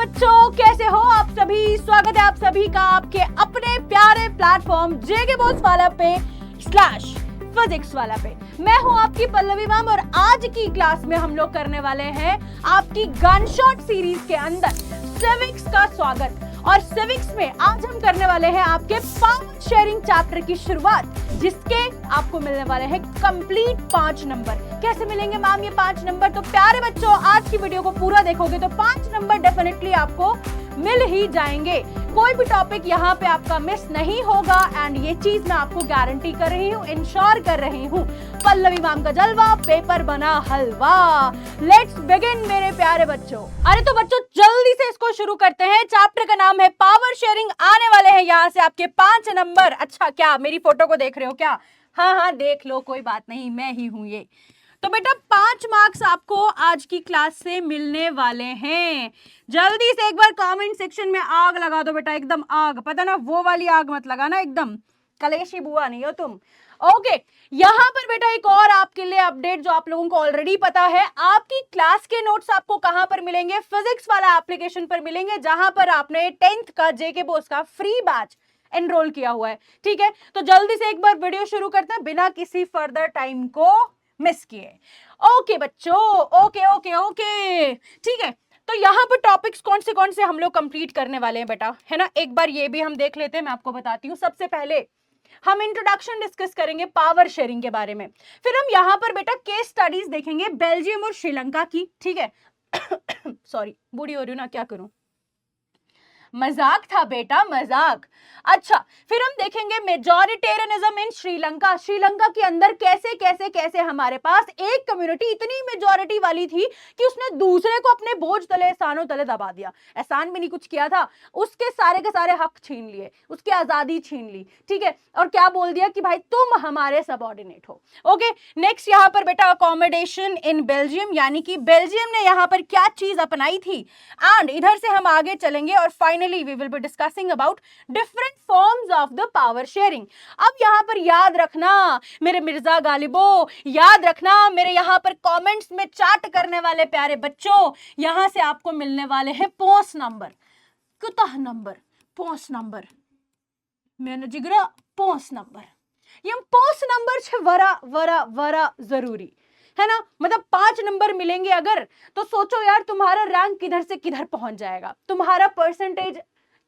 बच्चों, कैसे हो आप सभी। स्वागत है आप सभी का आपके अपने प्यारे प्लेटफॉर्म जेके बॉस वाला पे / फिजिक्स वाला पे। मैं हूं आपकी पल्लवी मैम और आज की क्लास में हम लोग करने वाले हैं आपकी गनशॉट सीरीज के अंदर सिविक्स का स्वागत। और सिविक्स में आज हम करने वाले हैं आपके पावर शेयरिंग चैप्टर की शुरुआत, जिसके आपको मिलने वाले हैं कंप्लीट 5 नंबर। कैसे मिलेंगे मैम ये 5 नंबर? तो प्यारे बच्चों, आज की वीडियो को पूरा देखोगे तो 5 नंबर डेफिनेटली आपको मिल ही जाएंगे। कोई भी टॉपिक यहाँ पे आपका मिस नहीं होगा एंड ये चीज मैं आपको गारंटी कर रही हूँ, इंश्योर कर रही हूँ। पल्लवी मैम का जलवा, पेपर बना हलवा। लेट्स बिगिन मेरे प्यारे बच्चों। अरे तो बच्चों जल्दी से इसको शुरू करते हैं। चैप्टर का नाम है पावर शेयरिंग। आने वाले हैं यहाँ से आपके 5 नंबर। अच्छा, क्या मेरी फोटो को देख रहे हो क्या? हाँ, देख लो, कोई बात नहीं, मैं ही हूँ ये। तो बेटा 5 मार्क्स आपको आज की क्लास से मिलने वाले हैं। जल्दी से एक बार कमेंट सेक्शन में आग लगा दो बेटा, एकदम आग। पता ना वो वाली आग मत लगाना, एकदम कलेशी बुआ नहीं हो तुम। ओके, यहाँ पर बेटा एक और आपके लिए अपडेट जो आप लोगों को ऑलरेडी पता है। आपकी क्लास के नोट्स आपको कहां पर मिलेंगे? फिजिक्स वाला एप्लीकेशन पर मिलेंगे, जहां पर आपने 10th का जेके बॉस का फ्री बैच एनरोल किया हुआ है। ठीक है, तो जल्दी से एक बार वीडियो शुरू करते हैं बिना किसी फर्दर टाइम को मिस किए। ओके बच्चों, ओके, ठीक है। तो यहाँ पर टॉपिक्स कौन से हम लोग कंप्लीट करने वाले हैं बेटा, है ना? एक बार ये भी हम देख लेते हैं, मैं आपको बताती हूँ। सबसे पहले हम इंट्रोडक्शन डिस्कस करेंगे पावर शेयरिंग के बारे में। फिर हम यहाँ पर बेटा केस स्टडीज देखेंगे बेल्जियम और श्रीलंका की। ठीक है सॉरी, बूढ़ी हो रही हूँ ना, क्या करूं, मजाक था बेटा, मजाक। अच्छा, फिर हम देखेंगे मेजॉरिटेरियनिज्म इन श्रीलंका। श्रीलंका के अंदर कैसे हमारे पास एक कम्युनिटी इतनी मेजॉरिटी वाली थी कि उसने दूसरे को अपने बोझ तले, एहसानों तले दबा दिया। एहसान भी नहीं कुछ किया था, उसके सारे के सारे हक छीन लिए, उसकी आजादी छीन ली। ठीक है, और क्या बोल दिया कि भाई तुम हमारे सबऑर्डिनेट हो। ओके, नेक्स्ट यहाँ पर बेटा अकोमोडेशन इन बेल्जियम, यानी कि बेल्जियम ने यहाँ पर क्या चीज अपनाई थी। एंड इधर से हम आगे चलेंगे और finally we will be discussing about different forms of the power sharing। अब यहाँ पर याद रखना मेरे मिर्जा गालिबो, याद रखना मेरे यहाँ पर कमेंट्स में चैट करने वाले प्यारे बच्चों, यहाँ से आपको मिलने वाले हैं पोस्ट नंबर, कुतः नंबर, पोस्ट नंबर, मैंने जिगरा पोस्ट नंबर। ये पोस्ट नंबर छे वरा जरूरी है ना। मतलब 5 नंबर मिलेंगे अगर, तो सोचो यार तुम्हारा रैंक किधर से किधर पहुंच जाएगा, तुम्हारा परसेंटेज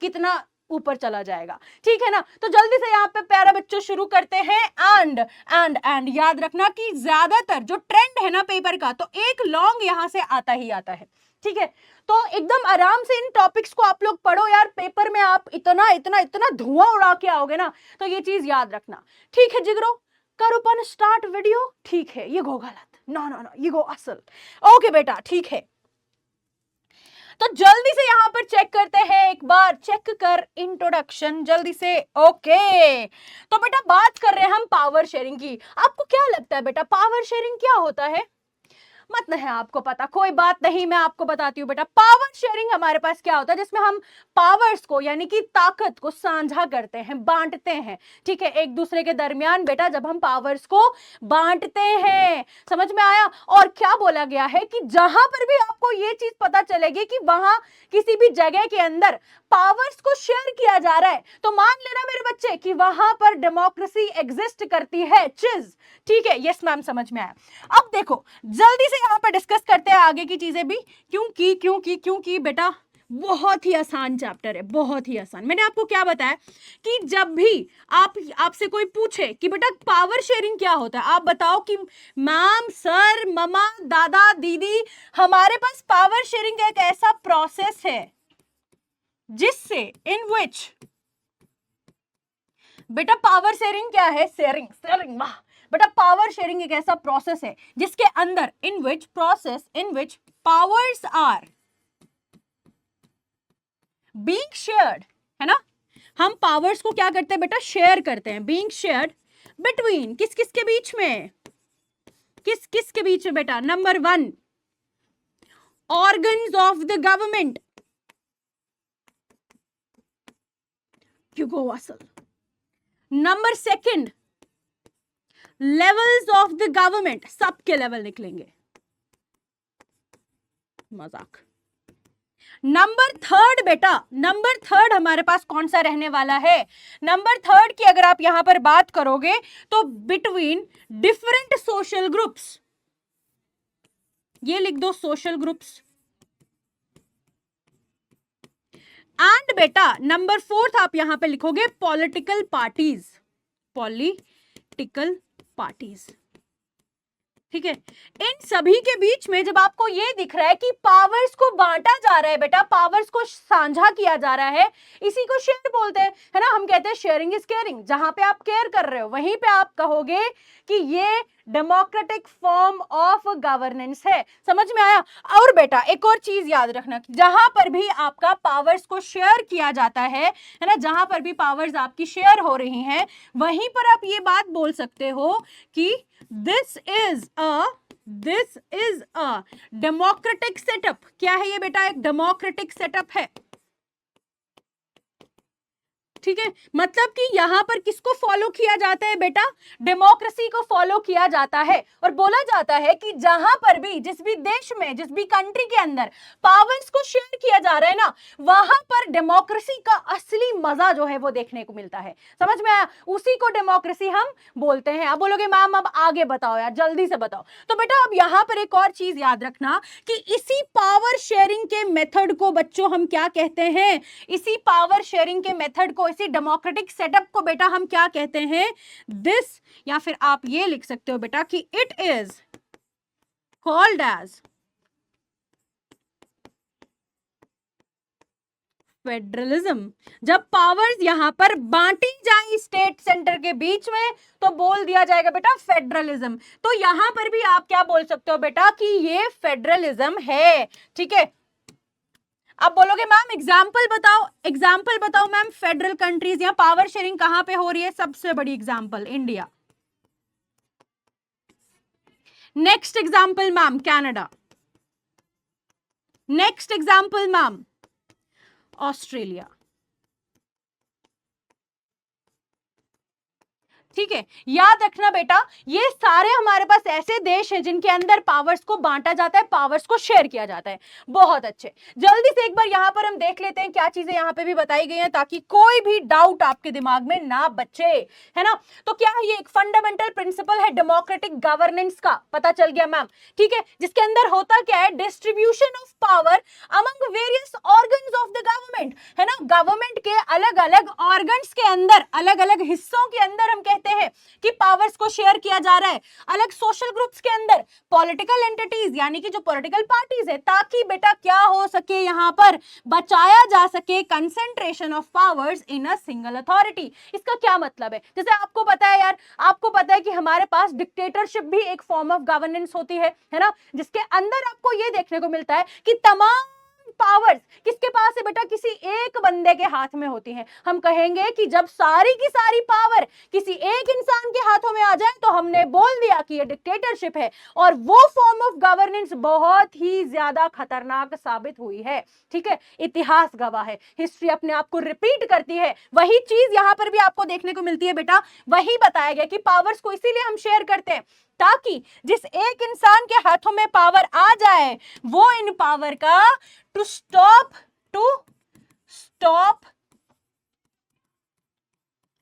कितना ऊपर चला जाएगा। ठीक है ना, तो जल्दी से यहाँ पे प्यारे बच्चों शुरू करते हैं। एंड याद रखना कि ज्यादातर जो ट्रेंड है ना पेपर का, तो एक लॉन्ग यहाँ से आता ही आता है। ठीक है, तो एकदम आराम से इन टॉपिक्स को आप लोग पढ़ो यार। पेपर में आप इतना धुआं उड़ा के आओगे ना, तो ये चीज याद रखना। ठीक है जिगरो, करो पन स्टार्ट वीडियो। ठीक है, ये गो गलत, नो ये गो असल। ओके बेटा, ठीक है, तो जल्दी से यहां पर चेक करते हैं, एक बार चेक कर इंट्रोडक्शन जल्दी से। ओके, तो बेटा बात कर रहे हैं हम पावर शेयरिंग की। आपको क्या लगता है बेटा पावर शेयरिंग क्या होता है? मत नहीं आपको पता, कोई बात नहीं, मैं आपको बताती हूँ बेटा। पावर शेयरिंग हमारे पास क्या होता है, जिसमें हम पावर्स को यानी कि ताकत को साझा करते हैं, बांटते हैं। ठीक है, एक दूसरे के दरमियान बेटा जब हम पावर्स को बांटते हैं, समझ में आया? और क्या बोला गया है कि जहां पर भी आपको ये चीज पता चलेगी कि वहां किसी भी जगह के अंदर पावर्स को शेयर किया जा रहा है, तो मान लेना मेरे बच्चे कि वहां पर डेमोक्रेसी एग्जिस्ट करती है चीज। ठीक है, यस मैम, समझ में आया। अब देखो जल्दी से यहाँ पर डिस्कस करते हैं आगे की चीजें भी, क्योंकि बेटा बहुत ही आसान चैप्टर है, बहुत ही आसान। मैंने आपको क्या बताया कि जब भी आपसे कोई पूछे कि बेटा पावर शेयरिंग क्या होता है, आप बताओ कि मैम, सर, ममा, दादा, दीदी, हमारे पास पावर शेयरिंग एक ऐसा प्रोसेस है जिससे इन विच बेटा पावर शेयरिंग क्या है? शेयरिंग वाह बेटा, पावर शेयरिंग एक ऐसा प्रोसेस है जिसके अंदर इन विच पावर्स आर बीइंग शेयर्ड, है ना। हम पावर्स को क्या करते हैं बेटा? शेयर करते हैं। बीइंग शेयर्ड बिटवीन किस के बीच में? किस के बीच में बेटा? Number 1 organs of the government, क्यों असल। Number 2 levels of the government, सबके लेवल निकलेंगे, मजाक। नंबर थर्ड बेटा, नंबर थर्ड हमारे पास कौन सा रहने वाला है? नंबर थर्ड की अगर आप यहां पर बात करोगे तो बिटवीन डिफरेंट सोशल ग्रुप्स, ये लिख दो सोशल ग्रुप्स। एंड बेटा नंबर फोर्थ आप यहां पे लिखोगे पॉलिटिकल पार्टीज, पॉलिटिकल पार्टीज। ठीक है, इन सभी के बीच में जब आपको ये दिख रहा है कि पावर्स को बांटा जा रहा है बेटा, पावर्स को साझा किया जा रहा है, इसी को शेयर बोलते हैं, है ना। हम कहते हैं शेयरिंग इज केयरिंग। जहां पे आप केयर कर रहे हो वहीं पे आप कहोगे कि ये डेमोक्रेटिक फॉर्म ऑफ गवर्नेंस है। समझ में आया? और बेटा एक और चीज याद रखना, जहां पर भी आपका पावर्स को शेयर किया जाता है ना, जहां पर भी पावर्स आपकी शेयर हो रही हैं, वहीं पर आप ये बात बोल सकते हो कि this is a democratic setup. क्या है ये बेटा? एक डेमोक्रेटिक सेटअप है। ठीक है, मतलब कि यहां पर किसको फॉलो किया जाता है बेटा? डेमोक्रेसी को फॉलो किया जाता है। और बोला जाता है कि जहां पर भी, जिस भी देश में, जिस भी कंट्री के अंदर पावर्स को शेयर किया जा रहा है ना, वहां पर डेमोक्रेसी का असली मजा जो है वो देखने को मिलता है। समझ में आया? उसी को डेमोक्रेसी हम बोलते हैं। आप बोलोगे मैम अब आगे बताओ यार, जल्दी से बताओ। तो बेटा अब यहां पर एक और चीज याद रखना कि इसी पावर शेयरिंग के मेथड को बच्चों हम क्या कहते हैं? इसी पावर शेयरिंग के मेथड को, इसी डेमोक्रेटिक सेटअप को बेटा हम क्या कहते हैं? दिस, या फिर आप ये लिख सकते हो बेटा कि it is called as federalism. जब पावर्स यहां पर बांटी जाए स्टेट सेंटर के बीच में तो बोल दिया जाएगा बेटा फेडरलिज्म। तो यहां पर भी आप क्या बोल सकते हो बेटा कि ये फेडरलिज्म है। ठीक है, आप बोलोगे मैम एग्जाम्पल बताओ, एग्जाम्पल बताओ मैम, फेडरल कंट्रीज या पावर शेयरिंग कहां पे हो रही है? सबसे बड़ी example India. Next example ma'am Canada. Next example ma'am Australia. ठीक है, याद रखना बेटा ये सारे हमारे पास ऐसे देश हैं जिनके अंदर पावर्स को बांटा जाता है, पावर्स को शेयर किया जाता है। बहुत अच्छे, जल्दी से एक बार यहां पर हम देख लेते हैं क्या चीजें यहां पे भी बताई गई हैं, ताकि कोई भी डाउट आपके दिमाग में ना बचे, है ना। तो क्या है? ये एक फंडामेंटल प्रिंसिपल है डेमोक्रेटिक गवर्नेंस का, पता चल गया मैम। ठीक है, जिसके अंदर होता क्या है? Distribution of power among various organs of the government, है ना। गवर्नमेंट के अलग अलग ऑर्गन्स के अंदर, अलग अलग हिस्सों के अंदर हम कहते हैं कि पावर्स को शेयर किया जा रहा है। अलग सोशल ग्रुप्स के अंदर पॉलिटिकल एंटिटीज, यानी कि जो पॉलिटिकल पार्टीज है, ताकि बेटा क्या हो सके? यहां पर बचाया जा सके concentration of powers in a single authority. इसका क्या मतलब है? जैसे आपको पता है यार, आपको पता है कि हमारे पास डिक्टेटरशिप भी एक फॉर्म ऑफ गवर्नेंस होती है ना, जिसके अंदर आपको यह देखने को मिलता है कि तमाम पावर्स किसके पास है बेटा? किसी एक बंदे के हाथ में होती हैं। हम कहेंगे कि जब सारी की सारी पावर किसी एक इंसान के हाथों में आ जाए तो हमने बोल दिया कि ये डिक्टेटरशिप है, और वो फॉर्म ऑफ गवर्नेंस बहुत ही ज्यादा खतरनाक साबित हुई है। ठीक है, इतिहास गवाह है, हिस्ट्री अपने आप को रिपीट करती है। वही चीज यहां पर भी आपको देखने को मिलती है बेटा। वही बताया गया कि पावर्स को इसीलिए हम शेयर करते हैं ताकि जिस एक इंसान के हाथों में पावर आ जाए वो इन पावर का to stop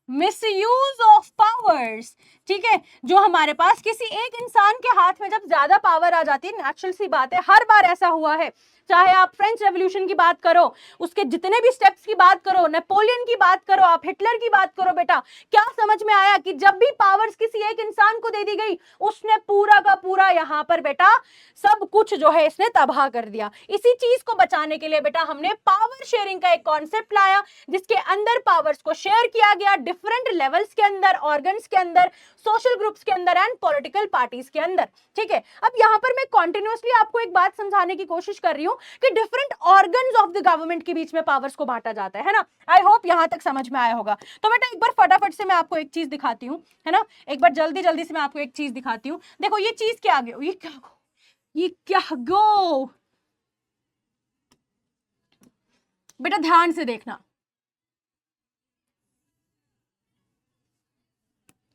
misuse of powers. ठीक है, जो हमारे पास किसी एक इंसान के हाथ में जब ज्यादा पावर आ जाती है, नेचुरल सी बात है, हर बार ऐसा हुआ है। चाहे आप फ्रेंच रेवोल्यूशन की बात करो, उसके जितने भी स्टेप्स की बात करो, नेपोलियन की बात करो, आप हिटलर की बात करो, बेटा क्या समझ में आया कि जब भी पावर्स किसी एक इंसान को दे दी गई, उसने पूरा का पूरा यहां पर बेटा सब कुछ जो है इसने तबाह कर दिया। इसी चीज को बचाने के लिए बेटा हमने पावर शेयरिंग का एक कॉन्सेप्ट लाया, जिसके अंदर पावर्स को शेयर किया गया डिफरेंट लेवल्स के अंदर, ऑर्गन्स के अंदर, सोशल ग्रुप्स के अंदर एंड पॉलिटिकल पार्टीज के अंदर। ठीक है, अब यहां पर मैं कॉन्टिन्यूअसली आपको एक बात समझाने की कोशिश कर रही हूं कि different organs of the government के बीच में पावर्स को बांटा जाता है ना। आई होप यहां तक समझ में आया होगा। तो बेटा एक बार फटाफट से मैं आपको एक चीज दिखाती हूं, है ना, एक बार जल्दी जल्दी से मैं आपको एक चीज दिखाती हूं। देखो ये चीज क्या गो, ये क्या गो बेटा, ध्यान से देखना,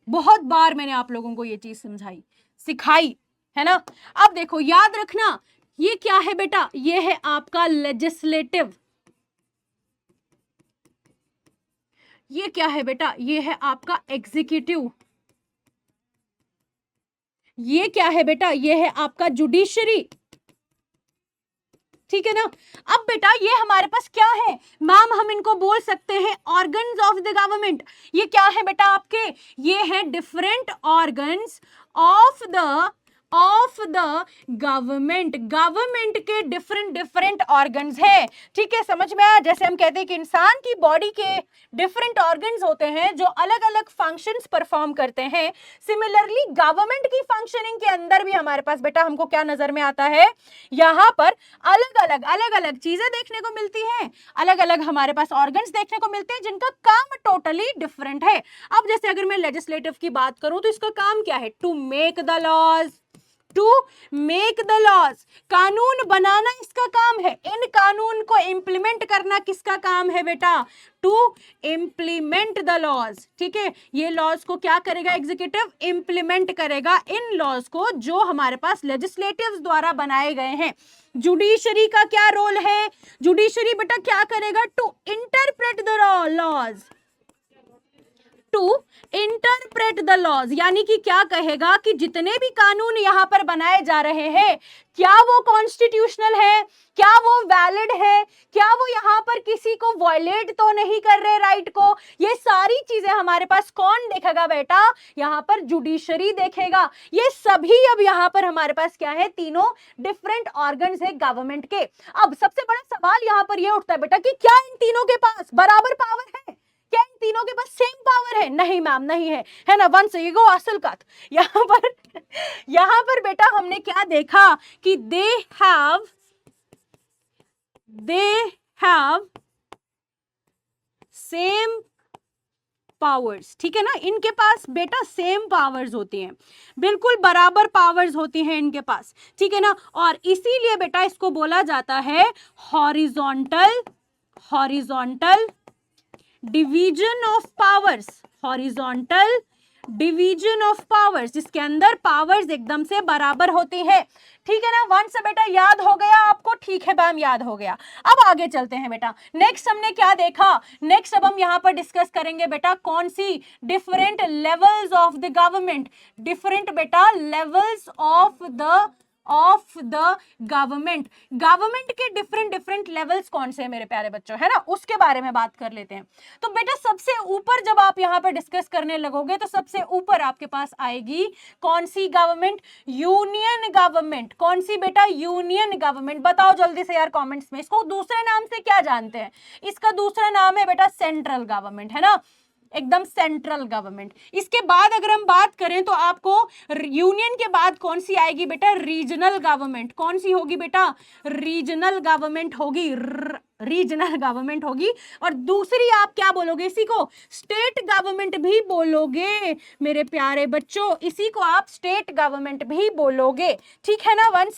बहुत बार मैंने आप लोगों को ये चीज समझाई, सिखाई, है ना। अब देखो याद रखना ये क्या है बेटा, ये है आपका लेजिस्लेटिव। ये क्या है बेटा, ये है आपका एग्जीक्यूटिव। ये क्या है बेटा, ये है आपका जुडिशरी। ठीक है ना। अब बेटा ये हमारे पास क्या है मैम, हम इनको बोल सकते हैं ऑर्गन्स ऑफ द गवर्नमेंट। ये क्या है बेटा आपके, ये है different organs of the government. Government के डिफरेंट डिफरेंट ऑर्गन्स है। ठीक है, समझ में आया। जैसे हम कहते हैं कि इंसान की बॉडी के डिफरेंट ऑर्गन्स होते हैं जो अलग अलग फंक्शंस परफॉर्म करते हैं, सिमिलरली गवर्नमेंट की फंक्शनिंग के अंदर भी हमारे पास बेटा हमको क्या नजर में आता है, यहां पर अलग अलग चीजें देखने को मिलती हैं, अलग अलग हमारे पास ऑर्गन्स देखने को मिलते हैं जिनका काम टोटली डिफरेंट है। अब जैसे अगर मैं लेजिस्लेटिव की बात करूं तो इसका काम क्या है, to make the laws. To make the laws, कानून बनाना इसका काम है। इन कानून को इंप्लीमेंट करना किसका काम है बेटा, टू इंप्लीमेंट द लॉज। ठीक है, ये लॉज को क्या करेगा एग्जीक्यूटिव, इंप्लीमेंट करेगा इन लॉज को जो हमारे पास लेजिस्लेटिव्स द्वारा बनाए गए हैं। जुडिशरी का क्या रोल है, जुडिशरी बेटा क्या करेगा, to interpret the laws. To interpret the laws, यानी कि क्या कहेगा कि जितने भी कानून यहां पर बनाए जा रहे हैं क्या वो कॉन्स्टिट्यूशनल है, क्या वो वैलिड है, क्या वो यहां पर किसी को वायलेट तो नहीं कर रहे राइट को। ये सारी चीजें हमारे पास कौन देखेगा बेटा, यहां पर जुडिशरी देखेगा। ये सभी अब यहां पर हमारे पास क्या है, तीनों डिफरेंट ऑर्गन्स है गवर्नमेंट के। अब सबसे बड़ा सवाल यहां पर यह उठता है बेटा कि क्या इन तीनों के पास बराबर पावर है, क्या इन तीनों के पास सेम पावर है? नहीं मैम, नहीं है ना। वंस ये गो असल का यहां पर बेटा हमने क्या देखा कि दे हैव सेम पावर्स। ठीक है ना, इनके पास बेटा सेम पावर्स होती हैं, बिल्कुल बराबर पावर्स होती हैं इनके पास। ठीक है ना, और इसीलिए बेटा इसको बोला जाता है horizontal division of powers. Horizontal division of powers, जिसके अंदर पावर्स एकदम से बराबर होती है। ठीक है ना, वन से बेटा याद हो गया आपको, ठीक है मैम याद हो गया। अब आगे चलते हैं बेटा, नेक्स्ट हमने क्या देखा, नेक्स्ट अब हम यहां पर डिस्कस करेंगे बेटा कौन सी, different levels of the government. Different बेटा levels of the government. Government के डिफरेंट डिफरेंट लेवल्स कौन से हैं मेरे प्यारे बच्चों, है ना, उसके बारे में बात कर लेते हैं। तो बेटा सबसे ऊपर जब आप यहां पर डिस्कस करने लगोगे तो सबसे ऊपर आपके पास आएगी कौन सी गवर्नमेंट, यूनियन गवर्नमेंट। कौन सी बेटा, यूनियन गवर्नमेंट। बताओ जल्दी से यार कमेंट्स में, इसको दूसरे नाम से क्या जानते हैं? इसका दूसरा नाम है बेटा सेंट्रल गवर्नमेंट, है ना, एकदम सेंट्रल गवर्नमेंट। इसके बाद अगर हम बात करें तो आपको यूनियन के बाद कौन सी आएगी बेटा, रीजनल गवर्नमेंट। कौन सी होगी बेटा, रीजनल गवर्नमेंट होगी, रीजनल गवर्नमेंट होगी। और दूसरी आप क्या बोलोगे, इसी को स्टेट गवर्नमेंट भी बोलोगे मेरे प्यारे बच्चों, इसी को आप स्टेट गवर्नमेंट भी बोलोगे। ठीक है ना वंश,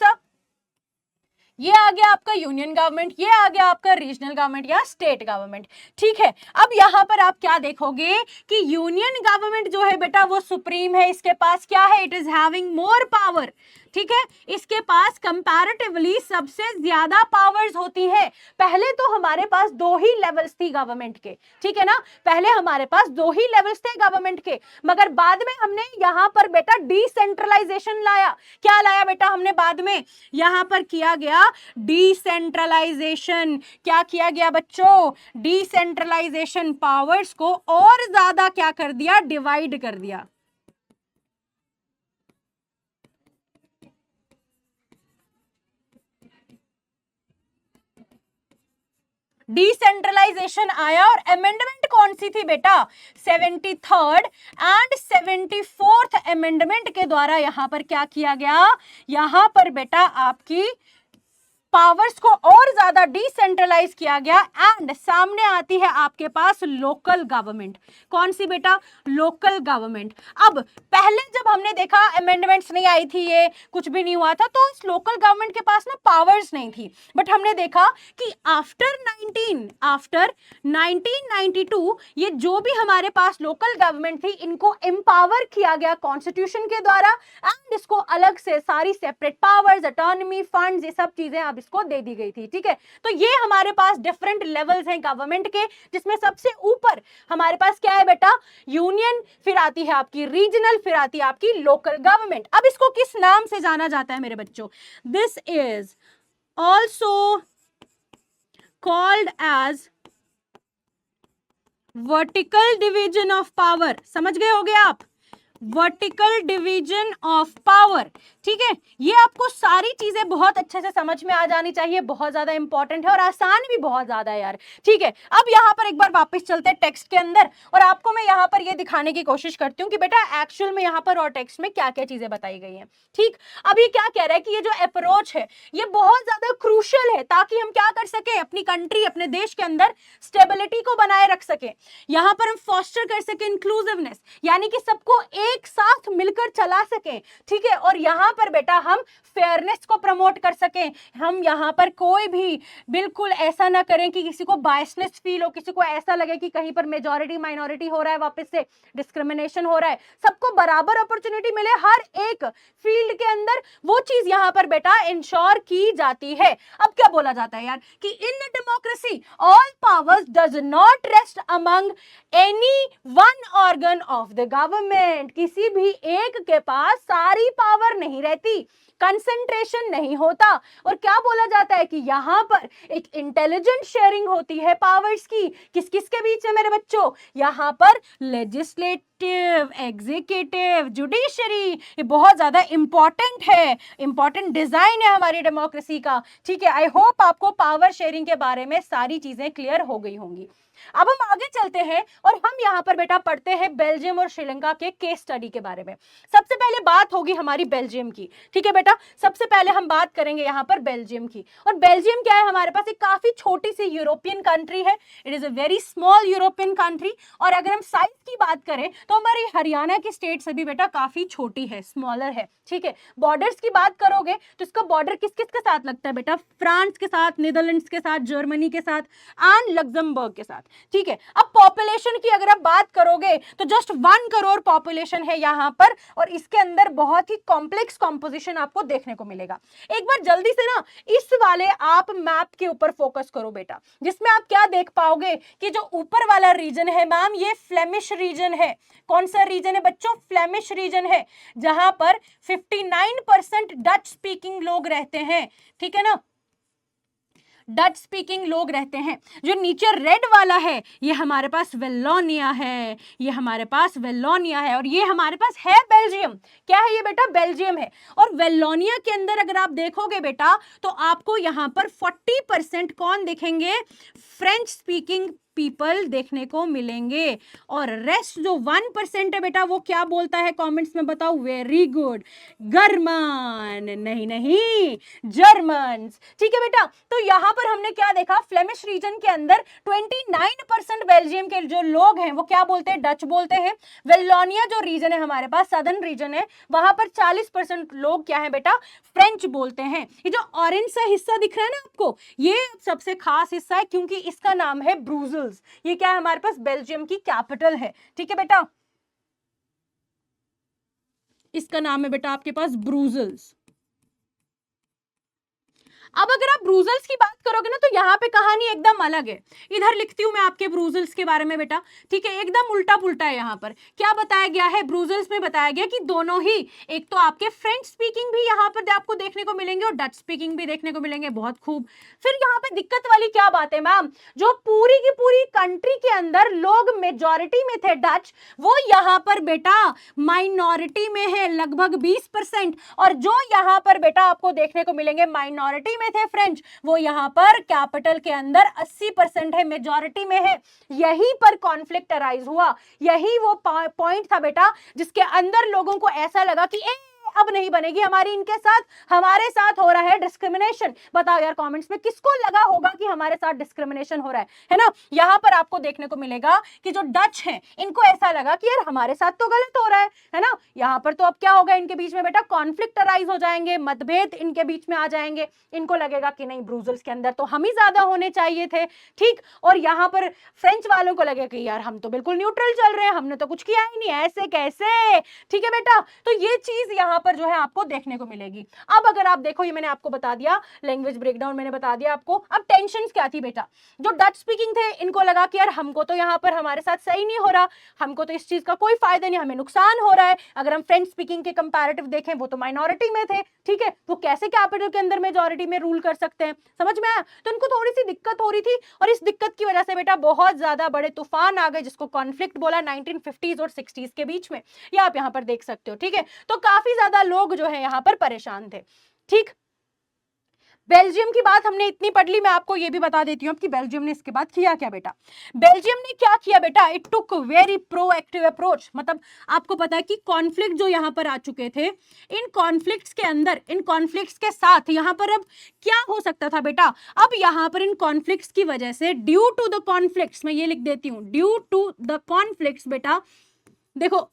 ये आ गया आपका यूनियन गवर्नमेंट, ये आ गया आपका रीजनल गवर्नमेंट या स्टेट गवर्नमेंट। ठीक है, अब यहां पर आप क्या देखोगे कि यूनियन गवर्नमेंट जो है बेटा वो सुप्रीम है, इसके पास क्या है, it is having more power. ठीक है, इसके पास कंपैरेटिवली सबसे ज्यादा पावर्स होती है। पहले तो हमारे पास दो ही लेवल्स थी गवर्नमेंट के, ठीक है ना, पहले हमारे पास दो ही लेवल्स थे गवर्नमेंट के, मगर बाद में हमने यहां पर बेटा डिसेंट्रलाइजेशन लाया। क्या लाया बेटा हमने बाद में, यहां पर किया गया डिसेंट्रलाइजेशन। क्या किया गया बच्चों, डिसेंट्रलाइजेशन, पावर्स को और ज्यादा क्या कर दिया, डिवाइड कर दिया। डिसेंट्रलाइजेशन आया और अमेंडमेंट कौन सी थी बेटा, 73rd एंड 74th अमेंडमेंट के द्वारा यहां पर क्या किया गया, यहां पर बेटा आपकी पावर्स को और ज्यादा डिसेंट्रलाइज किया गया। एंड सामने आती है आपके पास लोकल गवर्नमेंट। कौन सी बेटा, लोकल गवर्नमेंट। अब पहले जब हमने देखा अमेंडमेंट्स नहीं आई थी, ये कुछ भी नहीं हुआ था, तो इस लोकल गवर्नमेंट के पास ना पावर्स नहीं थी। बट हमने देखा कि आफ्टर आफ्टर 1992 ये जो भी हमारे पास लोकल गवर्नमेंट थी इनको एम्पावर किया गया कॉन्स्टिट्यूशन के द्वारा एंड इसको अलग से सारी सेपरेट पावर्स, ऑटोनॉमी, फंड्स, ये सब चीजें अब इसको दे दी गई थी। ठीक है, तो ये हमारे पास डिफरेंट लेवल्स हैं गवर्नमेंट के, जिसमें सबसे ऊपर हमारे पास क्या है बेटा, यूनियन, फिर आती है आपकी रीजनल, फिर आती है आपकी लोकल गवर्नमेंट। अब इसको किस नाम से जाना जाता है मेरे बच्चों? This is also called as vertical division of power। समझ गए होगे आप? Vertical division of power. ठीक है, ये आपको सारी चीजें बहुत अच्छे से समझ में आ जानी चाहिए, बहुत ज्यादा इंपॉर्टेंट है और आसान भी बहुत ज्यादा है यार। ठीक है, अब यहाँ पर एक बार वापस चलते हैं टेक्स्ट के अंदर और आपको मैं यहाँ पर ये दिखाने की कोशिश करती हूँ कि बेटा एक्चुअल में यहाँ पर और टेक्स्ट में क्या क्या चीजें बताई गई हैं। ठीक, अब ये क्या कह रहा है कि ये जो अप्रोच है ये बहुत ज्यादा क्रूशियल है ताकि हम क्या कर सके, अपनी कंट्री, अपने देश के अंदर स्टेबिलिटी को बनाए रख सके। यहाँ पर हम फॉस्टर कर सके इंक्लूसिवनेस, यानी कि सबको एक साथ मिलकर चला सकें। ठीक है, और यहाँ पर बेटा हम फेयरनेस को प्रमोट कर सकें। हम यहाँ पर कोई भी बिल्कुल ऐसा ना करें कि किसी को बायसनेस फील हो, किसी को ऐसा लगे कि कहीं पर मेजॉरिटी माइनॉरिटी हो रहा है, वापस से डिस्क्रिमिनेशन हो रहा है। सबको बराबर अपॉर्चुनिटी मिले हर एक फील्ड के अंदर, वो चीज यहाँ पर बेटा इंश्योर की जाती है। अब क्या बोला जाता है यार कि in democracy all powers does not rest among any one organ of the government. किसी भी एक के पास सारी पावर नहीं रहती, कंसंट्रेशन नहीं होता। और क्या बोला जाता है कि यहां पर एक इंटेलिजेंट शेयरिंग होती है पावर्स की। किस किस के बीच में मेरे बच्चों? यहां पर लेजिस्लेटिव, एग्जीक्यूटिव, जुडिशरी, ये बहुत ज्यादा इंपॉर्टेंट है, इंपॉर्टेंट डिजाइन है हमारी डेमोक्रेसी का। ठीक है, आई होप आपको पावर शेयरिंग के बारे में सारी चीजें क्लियर हो गई होंगी। अब हम आगे चलते हैं और हम यहाँ पर बेटा पढ़ते हैं बेल्जियम और श्रीलंका के केस स्टडी के बारे में। सबसे पहले बात होगी हमारी बेल्जियम की। ठीक है बेटा, सबसे पहले हम बात करेंगे यहाँ पर बेल्जियम की। और बेल्जियम क्या है, हमारे पास एक काफी छोटी सी यूरोपियन कंट्री है। It is a very small European country. और अगर हम साइज की बात करें तो हमारी हरियाणा की स्टेट से भी बेटा काफी छोटी है, स्मॉलर है। ठीक है, बॉर्डर्स की बात करोगे तो इसका बॉर्डर किस किस के साथ लगता है बेटा? फ्रांस के साथ, नीदरलैंड्स के साथ, जर्मनी के साथ एंड लग्जमबर्ग के साथ। ठीक है, अब पॉपुलेशन की अगर आप बात करोगे तो जस्ट 1 करोड़ पॉपुलेशन है यहाँ पर और इसके अंदर बहुत ही कॉम्प्लेक्स कॉम्पोजिशन आपको देखने को मिलेगा। एक बार जल्दी से ना इस वाले आप मैप के ऊपर फोकस करो बेटा, जिसमें आप क्या देख पाओगे कि जो ऊपर वाला रीजन है मैम, ये फ्लेमिश रीजन है। कौन सा रीजन है बच्चों? फ्लेमिश रीजन है, जहां पर 59% डच स्पीकिंग लोग रहते हैं। ठीक है ना, डच स्पीकिंग लोग रहते हैं। जो नीचे रेड वाला है ये हमारे पास वेलोनिया है, ये हमारे पास वेलोनिया है और ये हमारे पास है बेल्जियम। क्या है ये बेटा? बेल्जियम है। और वेलोनिया के अंदर अगर आप देखोगे बेटा तो आपको यहां पर 40% कौन दिखेंगे? फ्रेंच स्पीकिंग पीपल देखने को मिलेंगे। और रेस्ट जो 1% है बेटा वो क्या बोलता है कमेंट्स में बताओ? वेरी गुड, गर्मन, नहीं जर्मन। ठीक है बेटा, तो यहां पर हमने क्या देखा? फ्लेमिश रीजन के अंदर 29% बेल्जियम के जो लोग हैं वो क्या बोलते हैं? डच बोलते हैं। वेलोनिया जो रीजन है हमारे पास, सदर्न रीजन है, वहां पर 40% लोग क्या है बेटा? फ्रेंच बोलते हैं। ये जो ऑरेंज सा हिस्सा दिख रहा है ना आपको, ये सबसे खास हिस्सा है क्योंकि इसका नाम है ब्रूसेल्स। ये क्या है? हमारे पास बेल्जियम की कैपिटल है। ठीक है बेटा, इसका नाम है बेटा आपके पास ब्रूसेल्स। अब अगर आप ब्रूसेल्स की बात करोगे ना तो यहाँ पे कहानी एकदम अलग है। इधर लिखती हूं मैं आपके ब्रूसेल्स के बारे में बेटा। ठीक है, एकदम उल्टा पुल्टा है। यहाँ पर क्या बताया गया है? ब्रूसेल्स में बताया गया कि दोनों ही, एक तो आपके फ्रेंच स्पीकिंग भी यहाँ पर आपको देखने को मिलेंगे और डच स्पीकिंग भी देखने को मिलेंगे। बहुत खूब। फिर यहाँ पे दिक्कत वाली क्या बात है मैम? जो पूरी की पूरी कंट्री के अंदर लोग मेजॉरिटी में थे डच, वो यहाँ पर बेटा माइनॉरिटी में है, लगभग 20%। और जो यहाँ पर बेटा आपको देखने को मिलेंगे माइनॉरिटी में थे फ्रेंच, वो यहां पर कैपिटल के अंदर 80% है, मेजॉरिटी में है। यहीं पर कॉन्फ्लिक्ट अराइज हुआ। यही वो पॉइंट था बेटा जिसके अंदर लोगों को ऐसा लगा कि अब नहीं बनेगी हमारी इनके साथ, हमारे साथ हो रहा है डिस्क्रिमिनेशन। बताओ यार कमेंट्स में किसको लगा होगा कि हमारे साथ डिस्क्रिमिनेशन हो रहा है ना। यहां पर आपको देखने को मिलेगा कि जो डच हैं इनको ऐसा लगा कि यार हमारे साथ तो गलत हो रहा है ना। यहां पर तो अब क्या होगा इनके बीच में बेटा, कॉन्फ्लिक्ट अराइज हो जाएंगे, मतभेद इनके बीच में आ जाएंगे। इनको लगेगा कि नहीं ब्रूजल्स के अंदर तो हम ही ज्यादा होने चाहिए थे, ठीक। और यहां पर फ्रेंच वालों को लगेगा कि यार हम तो बिल्कुल न्यूट्रल चल रहे हैं, हमने तो कुछ किया ही नहीं, ऐसे कैसे, ठीक है बेटा। तो ये चीज यहां पर जो है आपको देखने को मिलेगी। अब अगर आप देखो, ये मैंने आपको बता दिया, लैंग्वेज ब्रेकडाउन मैंने बता दिया आपको। अब टेंशंस क्या थी बेटा, जो डच स्पीकिंग थे इनको लगा कि यार हमको तो यहां पर हमारे साथ सही नहीं हो रहा, हमको तो इस चीज का कोई फायदा नहीं, हमें नुकसान हो रहा है। अगर हम फ्रेंच स्पीकिंग के कंपैरेटिव देखें, वो तो माइनॉरिटी में थे, ठीक है, वो कैसे कैपिटल के अंदर मेजॉरिटी में रूल कर सकते हैं, समझ में आया। तो इनको थोड़ी सी दिक्कत हो रही थी, और इस दिक्कत की वजह से बेटा बहुत ज्यादा बड़े तूफान आ गए, जिसको कॉन्फ्लिक्ट बोला 1950s और 60s के बीच में। ये आप यहां पर देख सकते हो, ठीक है। तो काफी ज्यादा लोग जो है यहां पर परेशान थे, ठीक। बेल्जियम की बात हमने इतनी पढ़ ली, मैं आपको ये भी बता देती हूं कि बेल्जियम ने इसके बाद किया क्या बेटा। बेल्जियम ने क्या किया बेटा, it took very proactive approach. मतलब आपको पता है कि कॉन्फ्लिक्ट जो यहां पर आ चुके थे, इन कॉन्फ्लिक्ट्स के अंदर, इन कॉन्फ्लिक्ट्स के साथ यहां पर अब क्या हो सकता था बेटा, अब यहां पर इन कॉन्फ्लिक्ट्स की वजह से, ड्यू टू द कॉन्फ्लिक्ट्स, मैं ये लिख देती हूं, ड्यू टू द कॉन्फ्लिक्ट्स बेटा, देखो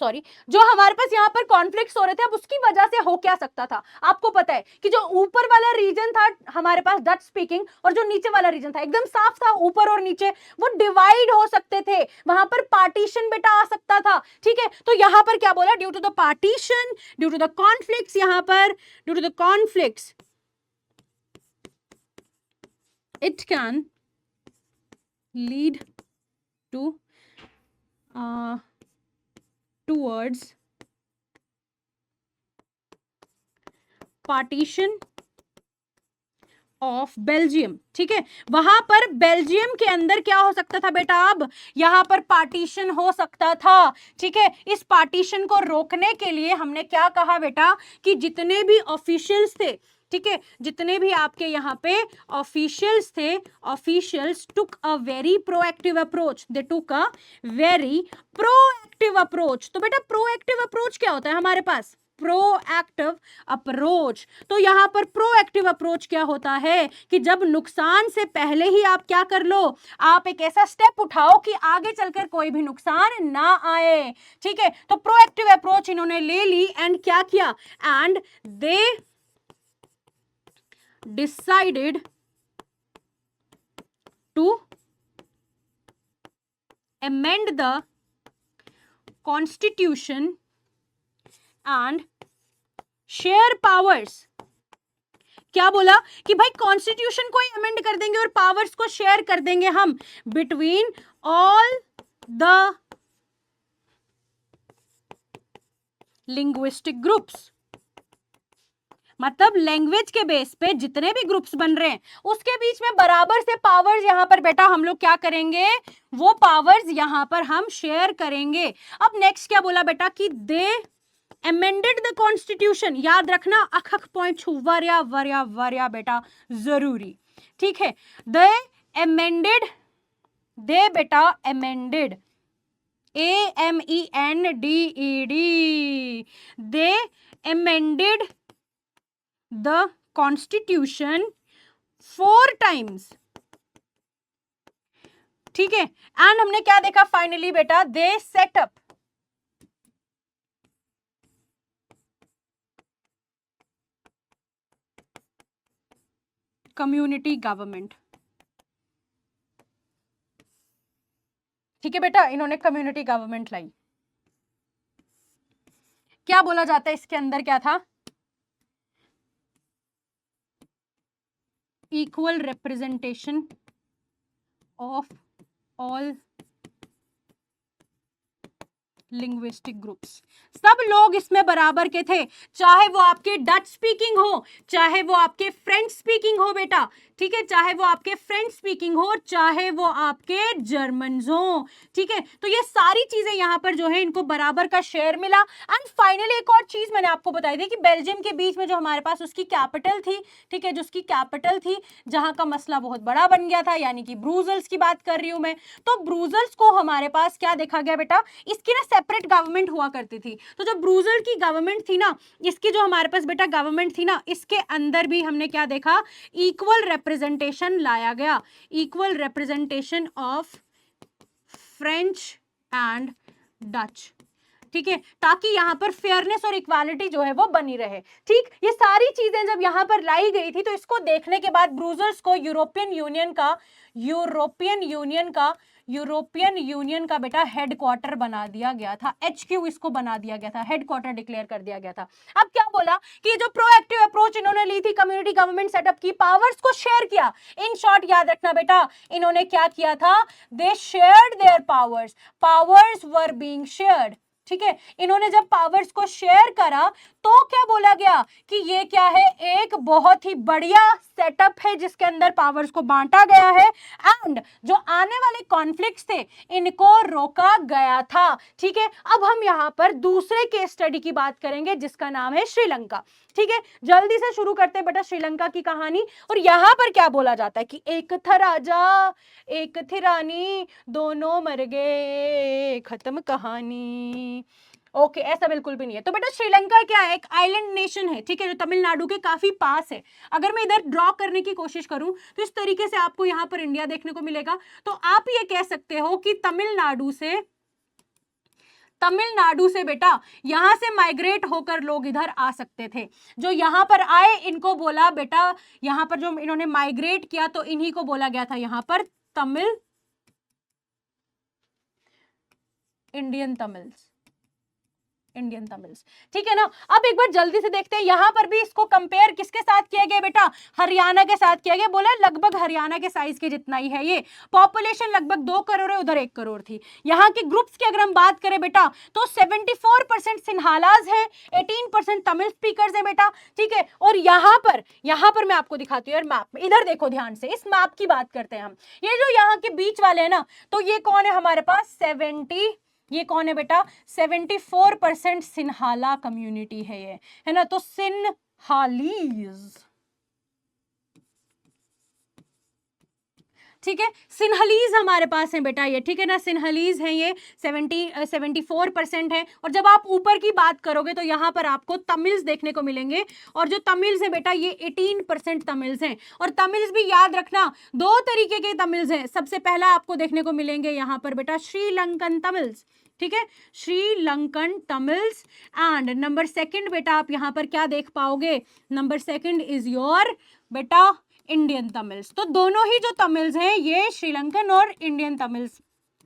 सॉरी, जो हमारे पास यहाँ पर कॉन्फ्लिक्ट्स हो रहे थे, अब उसकी वजह से हो क्या सकता था। आपको पता है कि जो ऊपर वाला रीजन था हमारे पास डच स्पीकिंग, और जो नीचे वाला रीजन था एकदम साफ था, ऊपर और नीचे, वो डिवाइड हो सकते थे, वहां पर पार्टीशन बेटा आ सकता था, ठीक है। तो यहां पर क्या बोला, due to the partition, due to the conflicts, यहां पर due to the conflicts it can lead to towards partition of Belgium, ठीक है। वहां पर बेल्जियम के अंदर क्या हो सकता था बेटा, अब यहां पर पार्टीशन हो सकता था, ठीक है। इस पार्टीशन को रोकने के लिए हमने क्या कहा बेटा, कि जितने भी ऑफिशियल्स थे, ठीक है, जितने भी आपके यहां पे ऑफिशियल्स थे, officials took a very proactive approach, they took a very proactive approach. तो बेटा प्रोएक्टिव अप्रोच क्या होता है हमारे पास, प्रोएक्टिव अप्रोच। तो यहां पर प्रोएक्टिव अप्रोच क्या होता है कि जब नुकसान से पहले ही आप क्या कर लो, आप एक ऐसा स्टेप उठाओ कि आगे चलकर कोई भी नुकसान ना आए, ठीक है। तो प्रोएक्टिव अप्रोच इन्होंने ले ली, एंड क्या किया, and they decided to amend the constitution and share powers। क्या बोला कि भाई कॉन्स्टिट्यूशन को ही अमेंड कर देंगे और पावर्स को शेयर कर देंगे हम between all the linguistic groups. मतलब लैंग्वेज के बेस पे जितने भी ग्रुप्स बन रहे हैं उसके बीच में बराबर से पावर्स यहां पर बेटा हम लोग क्या करेंगे, वो पावर्स यहां पर हम शेयर करेंगे। अब नेक्स्ट क्या बोला बेटा कि दे amended the constitution, याद रखना अखक पॉइंट छू, वर्या वर्या वर्या बेटा जरूरी, ठीक है। दे amended, दे बेटा amended, AMENDED, they amended the constitution 4 times, ठीक है। एंड हमने क्या देखा फाइनली बेटा, दे सेट अप कम्युनिटी गवर्नमेंट, ठीक है बेटा, इन्होंने कम्युनिटी गवर्नमेंट लाई। क्या बोला जाता है इसके अंदर, क्या था, equal representation of all linguistic groups. सब लोग इसमें बराबर के थे, चाहे वो आपके डच स्पीकिंग हो, चाहे वो आपके फ्रेंच स्पीकिंग हो बेटा, ठीक है, चाहे वो आपके फ्रेंच स्पीकिंग हो, चाहे वो आपके जर्मन हो, ठीक है। तो ये सारी चीजें यहां पर जो है इनको बराबर का शेयर मिला। एंड फाइनली एक और चीज मैंने आपको बताई थी कि बेल्जियम के बीच में जो हमारे पास उसकी कैपिटल थी, ठीक है, जो उसकी कैपिटल थी, जहां का मसला बहुत बड़ा बन गया था, यानी कि ब्रूजल्स की बात कर रही हूं मैं। तो ब्रूजल्स को हमारे पास क्या देखा गया बेटा, इसकी ना सेपरेट गवर्नमेंट हुआ करती थी। तो जो ब्रूजल की गवर्नमेंट थी ना, इसकी जो हमारे पास बेटा गवर्नमेंट थी ना, इसके अंदर भी हमने क्या देखा, इक्वल रिप्रेजेंटेशन लाया गया, equal representation of French and Dutch, ठीक है, ताकि यहाँ पर फेयरनेस और इक्वालिटी जो है वो बनी रहे। ठीक, ये सारी चीजें जब यहाँ पर लाई गई थी तो इसको देखने के बाद ब्रूजर्स को यूरोपियन यूनियन का बेटा हेडक्वार्टर बना दिया गया था, HQ इसको बना दिया गया था, हेडक्वार्टर डिक्लेयर कर दिया गया था। अब क्या बोला कि जो प्रोएक्टिव अप्रोच इन्होंने ली थी, कम्युनिटी गवर्नमेंट सेटअप की, पावर्स को शेयर किया। इन शॉर्ट याद रखना बेटा, इन्होंने क्या किया था, दे shared there powers were being shared. ठीक है, इन्होंने जब पावर्स को शेयर करा तो क्या बोला गया कि ये क्या है, एक बहुत ही बढ़िया सेटअप है जिसके अंदर पावर्स को बांटा गया है एंड जो आने वाले कॉन्फ्लिक्ट्स थे इनको रोका गया था। ठीक है, अब हम यहाँ पर दूसरे केस स्टडी की बात करेंगे जिसका नाम है श्रीलंका। ठीक है, जल्दी से शुरू करते हैं बेटा श्रीलंका की कहानी। और यहाँ पर क्या बोला जाता है कि एक था राजा एक थी रानी, दोनों मर गए, खत्म कहानी। ओके, ऐसा बिल्कुल भी नहीं है। तो बेटा श्रीलंका क्या है, एक आइलैंड नेशन है, ठीक है, जो तमिलनाडु के काफी पास है। अगर मैं इधर ड्रॉ करने की कोशिश करूं तो इस तरीके से आपको यहाँ पर इंडिया देखने को मिलेगा। तो आप ये कह सकते हो कि तमिलनाडु से बेटा यहां से माइग्रेट होकर लोग इधर आ सकते थे। जो यहां पर आए इनको बोला बेटा, यहां पर जो इन्होंने माइग्रेट किया तो इन्हीं को बोला गया था यहां पर इंडियन तमिल्स। ठीक है ना। अब एक बार जल्दी से देखते हैं, यहां पर भी इसको कंपेयर किसके साथ किया गया बेटा, हरियाणा के साथ किया गया। बोला लगभग हरियाणा के साइज के जितना ही है ये, पॉपुलेशन लगभग 2 करोड़ है, उधर 1 करोड़ थी। यहाँ के ग्रुप्स की अगर हम बात करें बेटा तो 74% सिन्हालाज है, 18% तमिल स्पीकर्स है बेटा। ठीक है, और यहाँ पर मैं आपको दिखाती हूँ मैप में, इधर देखो ध्यान से, इस मैप की बात करते हैं हम। ये जो यहाँ के बीच वाले हैं ना, तो ये कौन है हमारे पास, ये कौन है बेटा, 74% सिन्हाला कम्युनिटी है ये, है ना। तो सिन्हालीज, ठीक है, सिन्हलीज हमारे पास है बेटा ये, ठीक है ना, सिन्हलीज है ये, 74% है। और जब आप ऊपर की बात करोगे तो यहाँ पर आपको तमिल्स देखने को मिलेंगे, और जो तमिल्स है बेटा ये 18% तमिल्स हैं। और तमिल्स भी याद रखना 2 तरीके के तमिल्स हैं। सबसे पहला आपको देखने को मिलेंगे यहाँ पर बेटा श्रीलंकन तमिल्स, ठीक है, श्रीलंकन तमिल्स। एंड नंबर 2 बेटा आप यहाँ पर क्या देख पाओगे, नंबर 2 इज योर बेटा इंडियन तमिल्स। तो दोनों ही जो तमिल्स हैं ये श्रीलंकन और इंडियन तमिल्स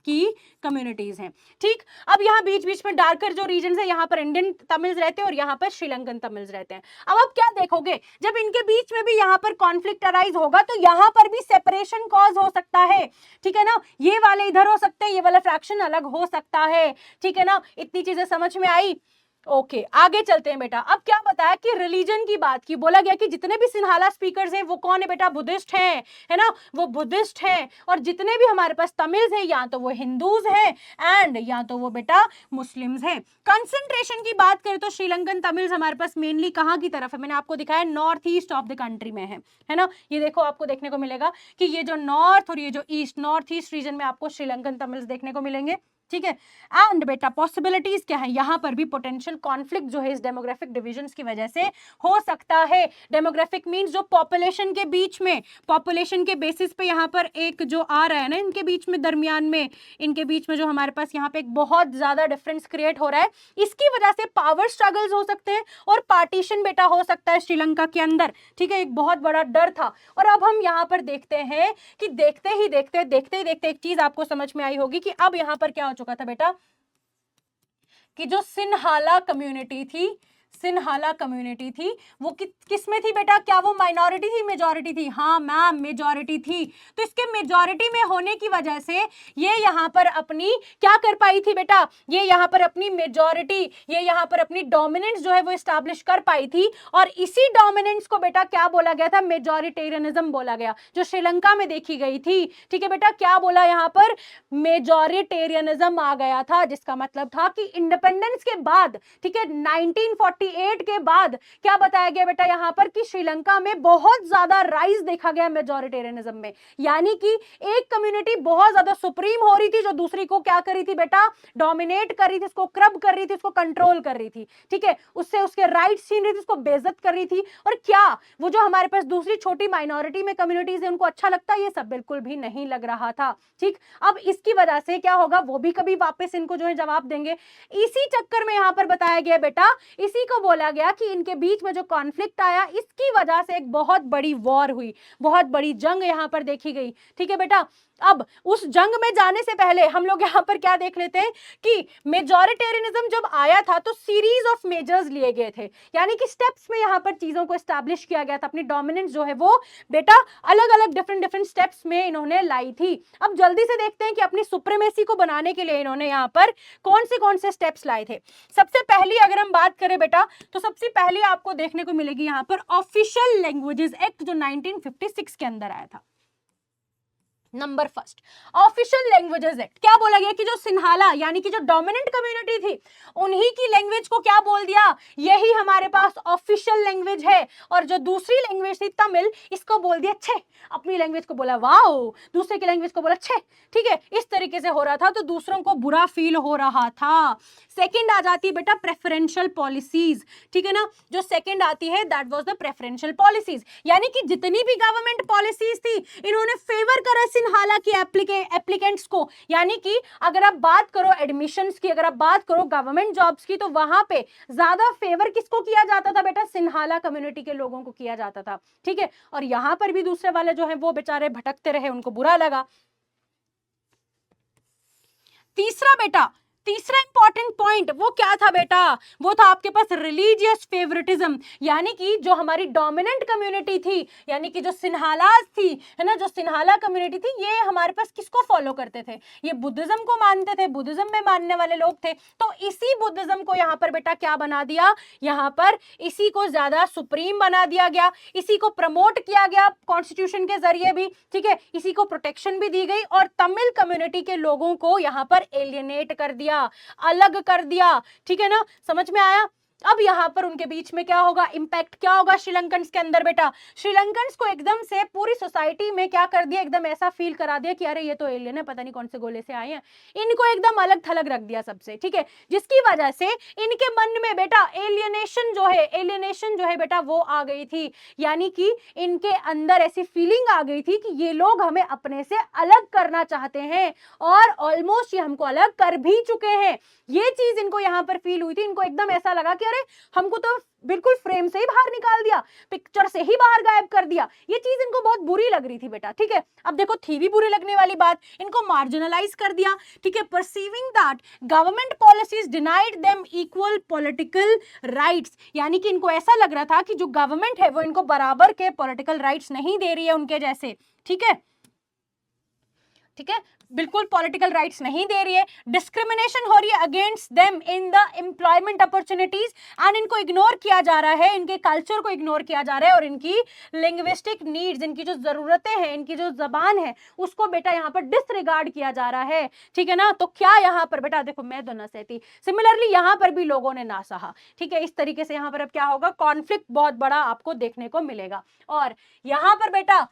की कम्युनिटीज हैं। ठीक, अब यहाँ बीच बीच में डार्कर जो रीजन है यहाँ पर इंडियन तमिल्स रहते हैं और यहाँ पर श्रीलंकन तमिल्स रहते हैं। अब आप क्या देखोगे, जब इनके बीच में भी यहाँ पर कॉन्फ्लिक्ट अराइज होगा तो यहाँ पर भी सेपरेशन कॉज हो सकता है। ठीक है ना, ये वाले इधर हो सकते हैं, ये वाला फ्रैक्शन अलग हो सकता है। ठीक है ना, इतनी चीजें समझ में आई। ओके, आगे चलते हैं बेटा। अब क्या बताया कि रिलीजन की बात की, बोला गया कि जितने भी सिन्हाला स्पीकर्स हैं वो कौन है बेटा, बुद्धिस्ट हैं, है ना, वो बुद्धिस्ट हैं। और जितने भी हमारे पास तमिल्स हैं या तो वो हिंदूज हैं एंड या तो वो बेटा मुस्लिम्स हैं। कंसंट्रेशन की बात करें तो श्रीलंकन तमिल्स हमारे पास मेनली कहाँ की तरफ है, मैंने आपको दिखाया north east of the country में है ना। ये देखो आपको देखने को मिलेगा कि ये जो नॉर्थ और ये जो ईस्ट, नॉर्थ ईस्ट रीजन में आपको श्रीलंकन तमिल्स देखने को मिलेंगे। ठीक है, एंड बेटा पॉसिबिलिटीज क्या है, यहाँ पर भी पोटेंशियल कॉन्फ्लिक्ट जो है इस डेमोग्राफिक डिविजन्स की वजह से हो सकता है। डेमोग्राफिक मींस जो पॉपुलेशन के बीच में, पॉपुलेशन के बेसिस पे यहाँ पर एक जो आ रहा है ना, इनके बीच में दरमियान में, इनके बीच में जो हमारे पास यहाँ पे एक बहुत ज्यादा डिफरेंस क्रिएट हो रहा है, इसकी वजह से पावर स्ट्रगल्स हो सकते हैं और पार्टीशन बेटा हो सकता है श्रीलंका के अंदर। ठीक है, एक बहुत बड़ा डर था। और अब हम यहाँ पर देखते हैं कि देखते ही देखते एक चीज आपको समझ में आई होगी कि अब यहाँ पर क्या हो चुका था बेटा, कि जो सिन्हाला कम्युनिटी थी वो किस में थी बेटा, क्या वो माइनॉरिटी थी, मेजॉरिटी थी? हाँ मैम, मेजॉरिटी थी। तो इसके मेजॉरिटी में होने की वजह से ये यहाँ पर अपनी क्या कर पाई थी बेटा, ये यहाँ पर अपनी मेजॉरिटी, ये यहाँ पर अपनी डोमिनेंस जो है वो एस्टैब्लिश कर पाई थी। और इसी डोमिनेंस को बेटा क्या बोला गया था, मेजॉरिटेरियनिज्म बोला गया, जो श्रीलंका में देखी गई थी। ठीक है बेटा, क्या बोला यहाँ पर, मेजॉरिटेरियनिज्म आ गया था, जिसका मतलब था कि इंडिपेंडेंस के बाद, ठीक है, 1947 1948 के बाद क्या बताया गया बेटा यहाँ पर कि श्रीलंका में बहुत ज्यादा राइज देखा गया मेजॉरिटेरियनिज्म में, यानी कि एक कम्युनिटी बहुत ज्यादा सुप्रीम हो रही थी जो दूसरी को क्या कर रही थी बेटा, डोमिनेट कर रही थी, उसको क्रब कर रही थी, उसको कंट्रोल कर रही थी, ठीक है, उससे उसके राइट्स छीन रही थी, उसको बेइज्जत कर रही थी। और क्या वो जो हमारे पास दूसरी छोटी माइनॉरिटी में कम्युनिटीज है उनको अच्छा लगता है? ये सब बिल्कुल भी नहीं लग रहा था। ठीक, अब इसकी वजह से क्या होगा, वो भी कभी वापस इनको जो है जवाब देंगे। इसी चक्कर में यहां पर बताया गया बेटा, इसी को बोला गया कि इनके बीच में जो कॉन्फ्लिक्ट आया इसकी वजह से एक बहुत बड़ी वॉर हुई, बहुत बड़ी जंग यहां पर देखी गई। ठीक है बेटा, अब उस जंग में जाने से पहले हम लोग यहां पर क्या देख लेते हैं कि मेजॉरिटेरियनिज्म जब आया था तो सीरीज ऑफ मेजर्स लिए गए थे, यानी कि स्टेप्स में यहां पर चीजों को एस्टैब्लिश किया गया था। अपनी डोमिनेंस जो है वो बेटा अलग अलग डिफरेंट स्टेप्स में इन्होंने लाई थी। अब जल्दी से देखते हैं कि अपनी सुप्रीमेसी को बनाने के लिए इन्होंने यहां पर कौन से स्टेप्स लाए थे। सबसे पहली अगर हम बात करें बेटा, तो सबसे पहले आपको देखने को मिलेगी यहां पर ऑफिशियल लैंग्वेजेस एक्ट जो 1956 के अंदर आया था। Number first, official languages act. क्या बोला गया कि जो सिन्हाला यानी कि जो डोमिनेंट कम्युनिटी थी उन्हीं की लैंग्वेज को क्या बोल दिया, यही हमारे पास ऑफिशियल लैंग्वेज है। और जो दूसरी लैंग्वेज थी तमिल, इसको बोल दिया छे, अपनी लैंग्वेज को बोला वाओ, दूसरे की लैंग्वेज को बोला छे। ठीक है, इस तरीके से हो रहा था, तो दूसरों को बुरा फील हो रहा था। सेकेंड आ जाती है बेटा प्रेफरेंशियल पॉलिसीज। ठीक है ना, जो सेकेंड आती है that was the preferential policies, यानी कि जितनी भी गवर्नमेंट पॉलिसीज थी इन्होंने फेवर करा सिन्हाला की एप्लीकेंट्स को। यानी कि अगर आप बात करो एडमिशंस की, अगर आप बात करो गवर्नमेंट जॉब्स की, तो वहां पे ज्यादा फेवर किसको किया जाता था बेटा, सिन्हाला कम्युनिटी के लोगों को किया जाता था। ठीक है, और यहां पर भी दूसरे वाले जो है वो बेचारे भटकते रहे, उनको बुरा लगा। तीसरा इंपॉर्टेंट पॉइंट वो क्या था बेटा, वो था आपके पास रिलीजियस फेवरेटिज्म, यानी कि जो हमारी डोमिनेंट कम्युनिटी थी, यानी कि जो सिन्हालास थी, है ना, जो सिन्हाला कम्युनिटी थी, ये हमारे पास किसको फॉलो करते थे, ये बुद्धिज्म को मानते थे, बुद्धिज्म में मानने वाले लोग थे। तो इसी बुद्धिज्म को यहाँ पर बेटा क्या बना दिया, यहाँ पर इसी को ज्यादा सुप्रीम बना दिया गया, इसी को प्रमोट किया गया कॉन्स्टिट्यूशन के जरिए भी। ठीक है, इसी को प्रोटेक्शन भी दी गई और तमिल कम्युनिटी के लोगों को यहाँ पर एलियनेट कर दिया, अलग कर दिया। ठीक है ना, समझ में आया। अब यहां पर उनके बीच में क्या होगा, इंपैक्ट क्या होगा श्रीलंकन्स के अंदर बेटा, श्रीलंकन्स को एकदम से पूरी सोसाइटी में क्या कर दिया, एकदम ऐसा फील करा दिया कि अरे ये तो एलियन है, पता नहीं कौन से गोले से आए हैं, इनको एकदम अलग थलग रख दिया सबसे। ठीक है, जिसकी वजह से इनके मन में बेटा एलियनेशन जो है बेटा वो आ गई थी, यानी कि इनके अंदर ऐसी फीलिंग आ गई थी कि ये लोग हमें अपने से अलग करना चाहते हैं और ऑलमोस्ट ये हमको अलग कर भी चुके हैं। ये चीज इनको यहां पर फील हुई थी, इनको एकदम ऐसा लगा कि अरे हमको तो बिल्कुल फ्रेम से ही बाहर निकाल दिया, पिक्चर से ही बाहर गायब कर दिया। ये चीज इनको बहुत बुरी लग रही थी बेटा। ठीक है, अब देखो थी भी बुरी लगने वाली बात, इनको मार्जिनलाइज कर दिया। ठीक है, perceiving that government policies denied them equal political rights, यानी कि इनको ऐसा लग रहा था कि जो गवर्नमेंट है वो इनको बराबर के पॉलिटिकल राइट्स नहीं दे रही है उनके जैसे। ठीक है, बिल्कुल पॉलिटिकल राइट्स नहीं दे रही है, डिस्क्रिमिनेशन हो रही है against them in the employment opportunities and इनको इग्नोर किया जा रहा है, इनके कल्चर को इग्नोर किया जा रहा है और इनकी लिंग्विस्टिक नीड्स, इनकी जो जरूरतें हैं, इनकी जो जबान है उसको बेटा यहाँ पर डिसरिगार्ड किया जा रहा है। ठीक है ना, तो क्या यहाँ पर बेटा देखो मैं तो ना सहती, सिमिलरली यहाँ पर भी लोगों ने ना सहा। ठीक है, इस तरीके से यहाँ पर अब क्या होगा, कॉन्फ्लिक्ट बहुत बड़ा आपको देखने को मिलेगा। और यहाँ पर बेटा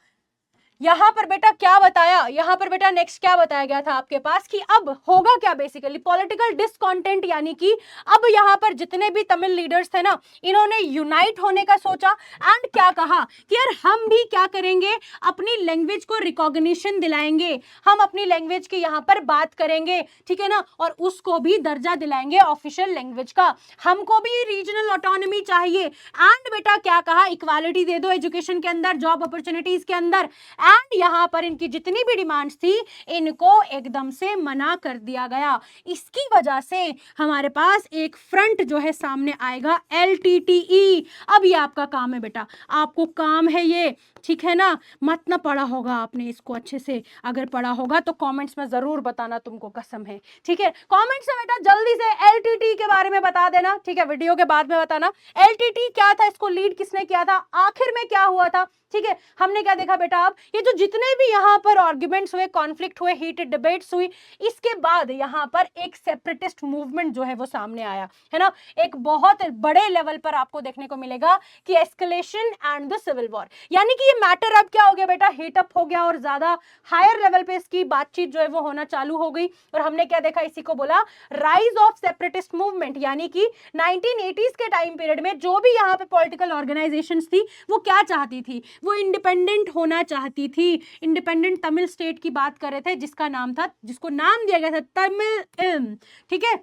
क्या बताया, यहाँ पर बेटा नेक्स्ट क्या बताया गया था आपके पास कि अब होगा क्या, बेसिकली पॉलिटिकल डिसकॉन्टेंट, यानी कि अब यहाँ पर जितने भी तमिल लीडर्स थे ना, इन्होंने यूनाइट होने का सोचा एंड क्या कहा कि यार हम भी क्या करेंगे, अपनी लैंग्वेज को रिकॉग्निशन दिलाएंगे, हम अपनी लैंग्वेज की यहाँ पर बात करेंगे। ठीक है ना, और उसको भी दर्जा दिलाएंगे ऑफिशियल लैंग्वेज का, हमको भी रीजनल ऑटोनॉमी चाहिए एंड बेटा क्या कहा, इक्वालिटी दे दो एजुकेशन के अंदर, जॉब अपॉर्चुनिटीज के अंदर। एंड यहां पर इनकी जितनी भी डिमांड्स थी इनको एकदम से मना कर दिया गया। इसकी वजह से हमारे पास एक फ्रंट जो है सामने आएगा, LTTE। अब ये आपका काम है बेटा, आपको काम है ये ठीक है ना, मत ना पढ़ा होगा आपने इसको अच्छे से, अगर पढ़ा होगा तो कमेंट्स में जरूर बताना, तुमको कसम है, ठीक है। कमेंट्स में बेटा जल्दी से एलटीटी के बारे में बता देना, ठीक है, वीडियो के बाद में बताना एलटीटी क्या था, इसको लीड किसने किया था, आखिर में क्या हुआ था, ठीक है। हमने क्या देखा बेटा, अब ये जो जितने भी यहाँ पर आर्ग्यूमेंट्स हुए, कॉन्फ्लिक्ट हुए, हीटेड डिबेट्स हुई, इसके बाद यहाँ पर एक सेपरेटिस्ट मूवमेंट जो है वो सामने आया, है ना। एक बहुत बड़े लेवल पर आपको देखने को मिलेगा कि escalation and the civil war, यानी कि ये मैटर अब क्या हो गया बेटा, हीटअप हो गया और ज्यादा हायर लेवल पे इसकी बातचीत जो है वो होना चालू हो गई। और हमने क्या देखा, इसी को बोला राइज ऑफ सेपरेटिस्ट मूवमेंट, यानी कि 1980s के टाइम पीरियड में जो भी यहाँ पे पॉलिटिकल ऑर्गेनाइजेशंस थी वो क्या चाहती थी, वो इंडिपेंडेंट होना चाहती थी। इंडिपेंडेंट तमिल स्टेट की बात कर रहे थे, जिसका नाम था, जिसको नाम दिया गया था तमिल इल्म, ठीक है।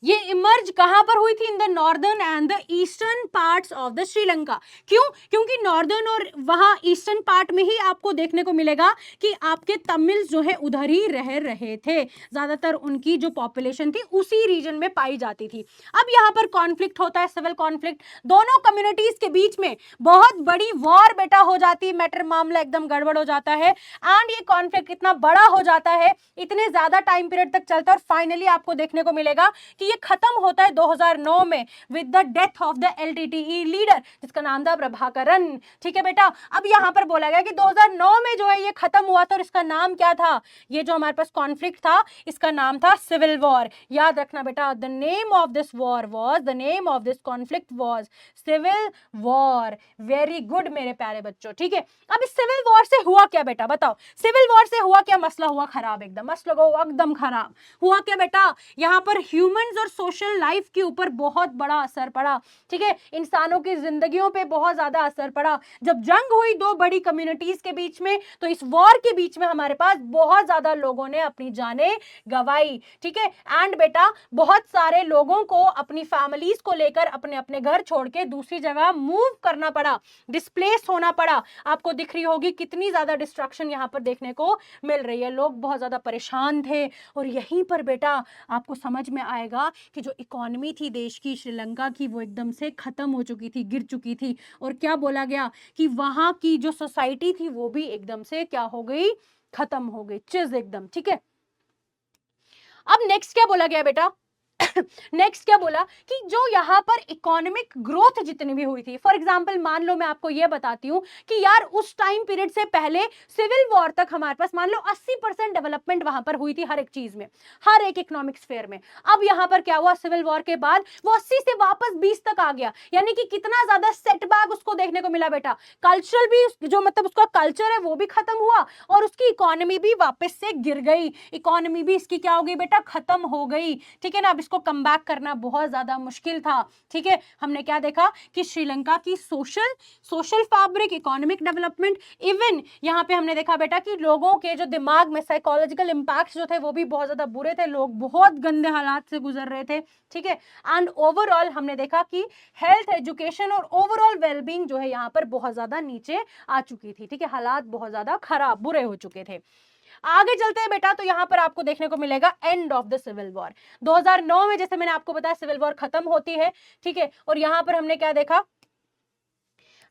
ये इमर्ज कहां पर हुई थी, in the northern and the eastern parts of the Sri Lanka. क्यों, क्योंकि नॉर्दर्न और वहां ईस्टर्न पार्ट में ही आपको देखने को मिलेगा कि आपके तमिल जो है उधर ही रह रहे थे, ज्यादातर उनकी जो पॉपुलेशन थी उसी रीजन में पाई जाती थी। अब यहाँ पर कॉन्फ्लिक्ट होता है, सिविल कॉन्फ्लिक्ट, दोनों कम्युनिटीज के बीच में बहुत बड़ी वॉर बेटा हो जाती है, मैटर मामला एकदम गड़बड़ हो जाता है। एंड ये कॉन्फ्लिक्ट इतना बड़ा हो जाता है, इतने ज्यादा टाइम पीरियड तक चलता है, और फाइनली आपको देखने को मिलेगा कि ये खत्म होता है 2009 में with the death of the LTTE leader, जिसका नाम था प्रभाकरन, ठीक है बेटा। अब यहां पर बोला गया कि 2009 में जो है ये खत्म हुआ था, और इसका नाम क्या था, ये जो हमारे पास कॉन्फ्लिक्ट था इसका नाम था सिविल वॉर। याद रखना बेटा, the name of this war was, the name of this conflict was civil war. Very good मेरे प्यारे बच्चों, ठीक है। अब इस सिविल वॉर से हुआ क्या बेटा, बताओ, सिविल वॉर से हुआ क्या, मसला हुआ खराब, एकदम मसला हुआ एकदम खराब। हुआ क्या बेटा, यहां पर ह्यूमंस और सोशल लाइफ के ऊपर बहुत बड़ा असर पड़ा, ठीक है, इंसानों की जिंदगियों पे बहुत ज्यादा असर पड़ा। जब जंग हुई दो बड़ी कम्युनिटीज के बीच में, तो इस वॉर के बीच में हमारे पास बहुत ज्यादा लोगों ने अपनी जानें गंवाई, ठीक है। एंड बेटा बहुत सारे लोगों को अपनी फैमिलीज को लेकर अपने अपने घर छोड़ के दूसरी जगह मूव करना पड़ा, डिस्प्लेस होना पड़ा। आपको दिख रही होगी कितनी ज्यादा डिस्ट्रक्शन यहाँ पर देखने को मिल रही है, लोग बहुत ज्यादा परेशान थे। और यहीं पर बेटा आपको समझ में आएगा कि जो इकोनॉमी थी देश की, श्रीलंका की, वो एकदम से खत्म हो चुकी थी, गिर चुकी थी। और क्या बोला गया कि वहां की जो सोसाइटी थी वो भी एकदम से क्या हो गई, खत्म हो गई, चीज एकदम, ठीक है। अब नेक्स्ट क्या बोला गया बेटा, नेक्स्ट क्या बोला कि जो यहाँ पर इकोनॉमिक ग्रोथ जितनी भी हुई थी, फॉर एग्जांपल मान लो मैं आपको ये बताती हूँ कि यार उस टाइम पीरियड से पहले सिविल वॉर तक हमारे पास मान लो 80% डेवलपमेंट वहां पर हुई थी, हर एक चीज में, हर एक इकोनॉमिक स्फेयर में। अब यहाँ पर क्या हुआ, सिविल वॉर के बाद वो 80 से वापस 20 तक आ गया, यानी कि कितना ज्यादा सेटबैक उसको देखने को मिला बेटा। कल्चरल भी जो मतलब उसका कल्चर है वो भी खत्म हुआ, और उसकी इकोनॉमी भी वापस से गिर गई, इकोनॉमी भी इसकी क्या हो गई बेटा, खत्म हो गई, ठीक है ना। अब इसको कम बैक करना बहुत ज्यादा मुश्किल था, ठीक है। हमने क्या देखा कि श्रीलंका की social fabric, economic development, even यहां पे हमने देखा बेटा कि लोगों के जो दिमाग में साइकोलॉजिकल इंपैक्ट्स जो थे वो भी बहुत ज्यादा बुरे थे, लोग बहुत गंदे हालात से गुजर रहे थे, ठीक है। एंड ओवरऑल हमने देखा कि हेल्थ, एजुकेशन और ओवरऑल वेलबींग जो है यहाँ पर बहुत ज्यादा नीचे आ चुकी थी, ठीक है, हालात बहुत ज्यादा खराब, बुरे हो चुके थे। आगे चलते हैं बेटा, तो यहां पर आपको देखने को मिलेगा end of the civil war. 2009 में जैसे मैंने आपको बताया सिविल वॉर खत्म होती है, ठीक है। और यहां पर हमने क्या देखा,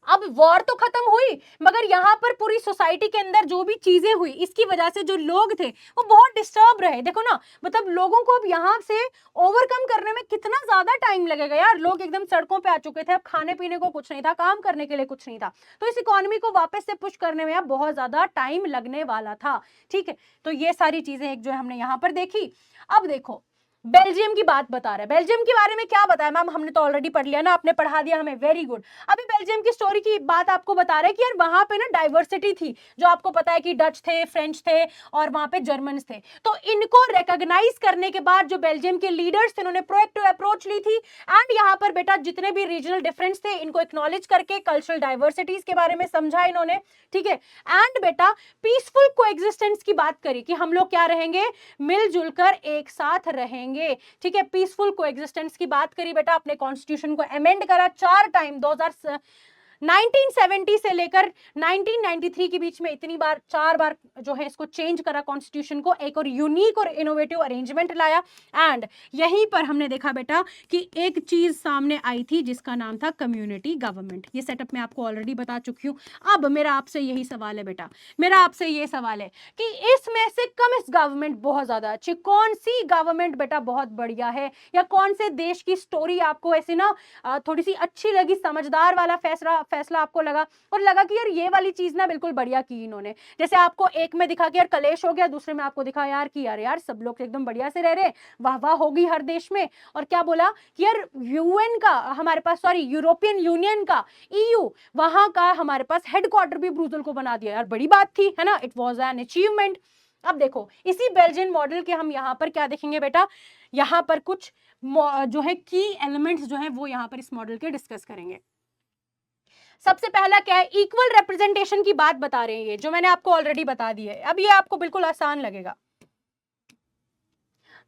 अब वॉर तो खत्म हुई, मगर यहाँ पर पूरी सोसाइटी के अंदर जो भी चीजें हुई, इसकी वजह से जो लोग थे वो बहुत डिस्टर्ब रहे। देखो ना, मतलब लोगों को अब यहाँ से ओवरकम करने में कितना ज्यादा टाइम लगेगा यार, लोग एकदम सड़कों पे आ चुके थे, अब खाने पीने को कुछ नहीं था, काम करने के लिए कुछ नहीं था, तो इस इकोनॉमी को वापस से पुश करने में अब बहुत ज्यादा टाइम लगने वाला था, ठीक है। तो ये सारी चीजें एक जो हमने यहाँ पर देखी। अब देखो बेल्जियम की बात बता रहा है, बेल्जियम के बारे में क्या बताया मैम, हमने तो ऑलरेडी पढ़ लिया ना, आपने पढ़ा दिया हमें, वेरी गुड। अभी बेल्जियम की स्टोरी की बात आपको बता रहे हैं कि यार वहां पे ना डाइवर्सिटी थी, जो आपको पता है कि डच थे, फ्रेंच थे और वहां पे जर्मन्स थे। तो इनको रिकॉग्नाइज करने के बाद जो बेल्जियम के लीडर्स थे उन्होंने प्रोएक्टिव अप्रोच ली थी, एंड यहाँ पर बेटा जितने भी रीजनल डिफरेंस थे इनको एक्नॉलेज करके कल्चरल डाइवर्सिटीज के बारे में समझा इन्होंने, ठीक है। एंड बेटा पीसफुल कोएग्जिस्टेंस की बात करी कि हम लोग क्या रहेंगे, मिलजुल कर एक साथ रहेंगे, ठीक है। पीसफुल कोएग्जिस्टेंस की बात करी बेटा, अपने कॉन्स्टिट्यूशन को अमेंड करा 4 टाइम, 1970 से लेकर 1993 के बीच में इतनी बार 4 बार जो है इसको चेंज करा कॉन्स्टिट्यूशन को, एक और यूनिक और इनोवेटिव अरेंजमेंट लाया। एंड यहीं पर हमने देखा बेटा कि एक चीज सामने आई थी जिसका नाम था कम्युनिटी गवर्नमेंट। ये सेटअप मैं आपको ऑलरेडी बता चुकी हूँ। अब मेरा आपसे यही सवाल है बेटा, मेरा आपसे ये सवाल है कि इसमें से कौन-सी गवर्नमेंट बहुत ज्यादा अच्छी, कौन सी गवर्नमेंट बेटा बहुत बढ़िया है, या कौन से देश की स्टोरी आपको ऐसी ना थोड़ी सी अच्छी लगी, समझदार वाला फैसला आपको लगा और लगा कि यार ये वाली चीज ना बिल्कुल बढ़िया की इन्होंने। जैसे आपको एक में दिखा कि यार कलेश हो गया, दूसरे में आपको दिखा यार कि यार सब लोग एकदम बढ़िया से रह रहे, वाह वाह होगी हर देश में। और क्या बोला कि यार यूएन का हमारे पास, सॉरी यूरोपियन यूनियन का, ईयू, वहां का हमारे पास हेडक्वार्टर भी ब्रुसेल को बना दिया। यार बड़ी बात थी, है ना, इट वाज एन अचीवमेंट। अब देखो इसी बेल्जियन मॉडल के हम यहाँ पर क्या देखेंगे बेटा, यहाँ पर कुछ जो है की एलिमेंट्स जो है वो यहाँ पर इस मॉडल के डिस्कस करेंगे। सबसे पहला क्या है, इक्वल रिप्रेजेंटेशन की बात बता रहे हैं ये, जो मैंने आपको ऑलरेडी बता दी है। अब ये आपको बिल्कुल आसान लगेगा।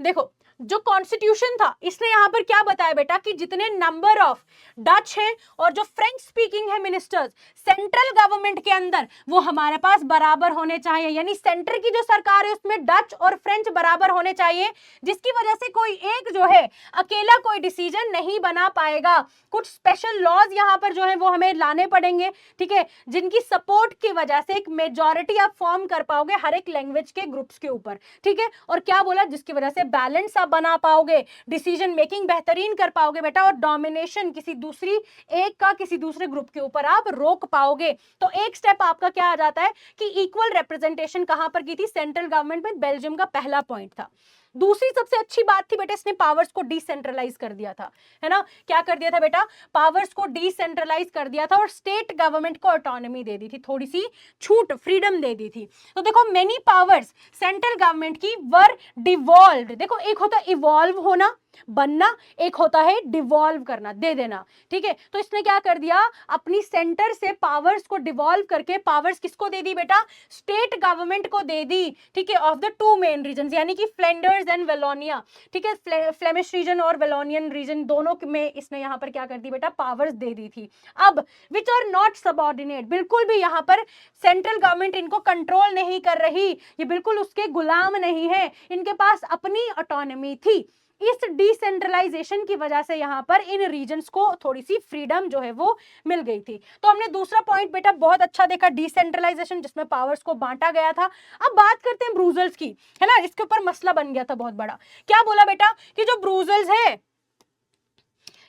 देखो जो कॉन्स्टिट्यूशन था इसने यहां पर क्या बताया बेटा कि जितने नंबर ऑफ डच हैं और जो फ्रेंच स्पीकिंग है मिनिस्टर्स सेंट्रल गवर्नमेंट के अंदर, वो हमारे पास बराबर होने चाहिए। यानी सेंटर की जो सरकार है उसमें डच और फ्रेंच बराबर होने चाहिए, जिसकी वजह से कोई एक जो है अकेला कोई डिसीजन नहीं बना पाएगा। कुछ स्पेशल लॉज यहां पर जो है वो हमें लाने पड़ेंगे, ठीक है, जिनकी सपोर्ट की वजह से एक मेजॉरिटी आप फॉर्म कर पाओगे हर एक लैंग्वेज के ग्रुप्स के ऊपर, ठीक है। और क्या बोला, जिसकी वजह से बैलेंस आप बना पाओगे, डिसीजन मेकिंग बेहतरीन कर पाओगे बेटा, और डोमिनेशन किसी दूसरी एक का किसी दूसरे ग्रुप के ऊपर आप रोक पाओगे। तो एक स्टेप आपका क्या आ जाता है कि इक्वल रिप्रेजेंटेशन कहां पर की थी, सेंट्रल गवर्नमेंट में, बेल्जियम का पहला पॉइंट था। दूसरी सबसे अच्छी बात थी बेटा, इसने पावर्स को डिसेंट्रलाइज कर दिया था, है ना। क्या कर दिया था बेटा, पावर्स को डिसेंट्रलाइज कर दिया था और स्टेट गवर्नमेंट को ऑटोनॉमी दे दी थी, थोड़ी सी छूट, फ्रीडम दे दी थी। तो देखो मेनी पावर्स सेंट्रल गवर्नमेंट की वर डिवॉल्व्ड। देखो एक होता है इवॉल्व होना, बनना, एक होता है डिवॉल्व करना, दे देना, ठीक है। तो इसने क्या कर दिया, अपनी सेंटर से पावर्स को डिवॉल्व करके पावर्स किसको दे दी बेटा, स्टेट गवर्नमेंट को दे दी, ठीक है, of the two main region, यानी कि फ्लैंडर्स एंड वेलोनिया, ठीक है, फ्लेमिश रीजन और वेलोनियन रीजन दोनों में इसने यहां पर क्या कर दी बेटा, पावर्स दे दी थी। अब विच आर नॉट सबऑर्डिनेट, बिल्कुल भी यहां पर सेंट्रल गवर्नमेंट इनको कंट्रोल नहीं कर रही, ये बिल्कुल उसके गुलाम नहीं है, इनके पास अपनी ऑटोनॉमी थी। इस डिसेंट्रलाइजेशन की वजह से यहां पर इन रीजन्स को थोड़ी सी फ्रीडम जो है वो मिल गई थी। तो हमने दूसरा पॉइंट बेटा बहुत अच्छा देखा, डिसेंट्रलाइजेशन, जिसमें पावर्स को बांटा गया था। अब बात करते हैं ब्रुसेल्स की, है ना, इसके ऊपर मसला बन गया था बहुत बड़ा। क्या बोला बेटा कि जो ब्रुसेल्स है,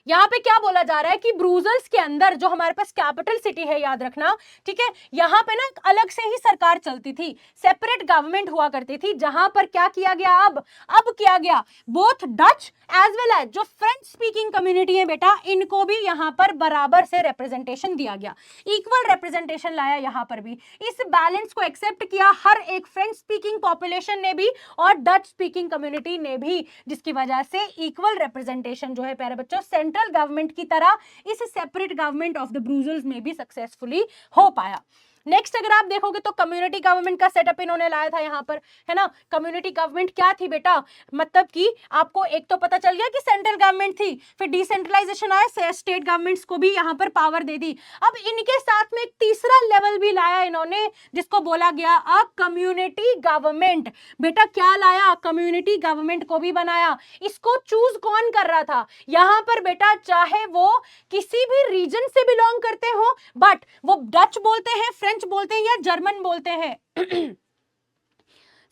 यहाँ पे क्या बोला जा रहा है कि ब्रुसेल्स के अंदर जो हमारे पास कैपिटल सिटी है, याद रखना, ठीक है, यहाँ पे ना एक अलग से ही सरकार चलती थी, सेपरेट गवर्नमेंट हुआ करती थी, जहां पर क्या किया गया, अब किया गया both Dutch as well as जो फ्रेंच स्पीकिंग कम्युनिटी है बेटा, इनको भी यहाँ पर बराबर से रिप्रेजेंटेशन दिया गया, इक्वल रिप्रेजेंटेशन लाया यहाँ पर भी। इस बैलेंस को एक्सेप्ट किया हर एक फ्रेंच स्पीकिंग पॉपुलेशन ने भी और डच स्पीकिंग कम्युनिटी ने भी, जिसकी वजह से इक्वल रिप्रेजेंटेशन जो है प्यारे बच्चों सेंट्रल गवर्नमेंट की तरह इस separate government of the Brussels में भी सक्सेसफुली हो पाया। नेक्स्ट अगर आप देखोगे तो कम्युनिटी गवर्नमेंट का सेटअप इन्होंने लाया था यहाँ पर, है ना। कम्युनिटी गवर्नमेंट क्या थी बेटा, मतलब कि आपको एक तो पता चल गया कि सेंट्रल गवर्नमेंट थी, फिर डिसेंट्रलाइजेशन आया, स्टेट गवर्नमेंट्स को भी यहाँ पर पावर दे दी। अब इनके साथ में एक तीसरा लेवल भी लाया इन्होंने, जिसको बोला गया अ कम्युनिटी गवर्नमेंट। बेटा क्या लाया, कम्युनिटी गवर्नमेंट को भी बनाया। इसको चूज कौन कर रहा था यहाँ पर बेटा, चाहे वो किसी भी रीजन से बिलोंग करते हो, बट वो डच बोलते हैं, फ्रेंच बोलते हैं या जर्मन बोलते हैं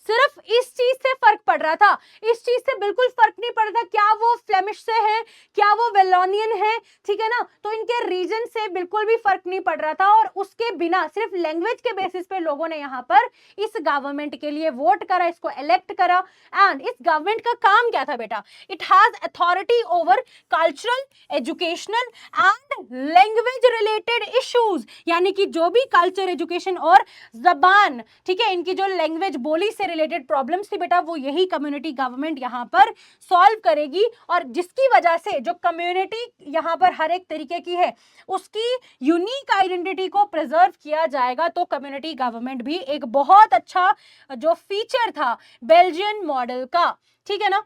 सिर्फ इस चीज से फर्क पड़ रहा था, इस चीज से बिल्कुल फर्क नहीं पड़ रहा था क्या वो फ्लेमिश से है, क्या वो वेलोनियन है, ठीक है ना। तो इनके रीजन से बिल्कुल भी फर्क नहीं पड़ रहा था, और उसके बिना सिर्फ लैंग्वेज के बेसिस पे लोगों ने यहाँ पर इस गवर्नमेंट के लिए वोट करा, इसको इलेक्ट करा। एंड इस गवर्नमेंट का काम क्या था बेटा, it has authority over cultural, educational and language related issues, यानी कि जो भी कल्चर, एजुकेशन और जबान, ठीक है, इनकी जो लैंग्वेज बोली से रिलेटेड प्रॉब्लम्स थी बेटा, वो यही कम्युनिटी गवर्नमेंट यहां पर सॉल्व करेगी। और जिसकी वजह से जो कम्युनिटी यहां पर हर एक तरीके की है उसकी यूनिक आइडेंटिटी को प्रिजर्व किया जाएगा। तो कम्युनिटी गवर्नमेंट भी एक बहुत अच्छा जो फीचर था बेल्जियन मॉडल का, ठीक है ना।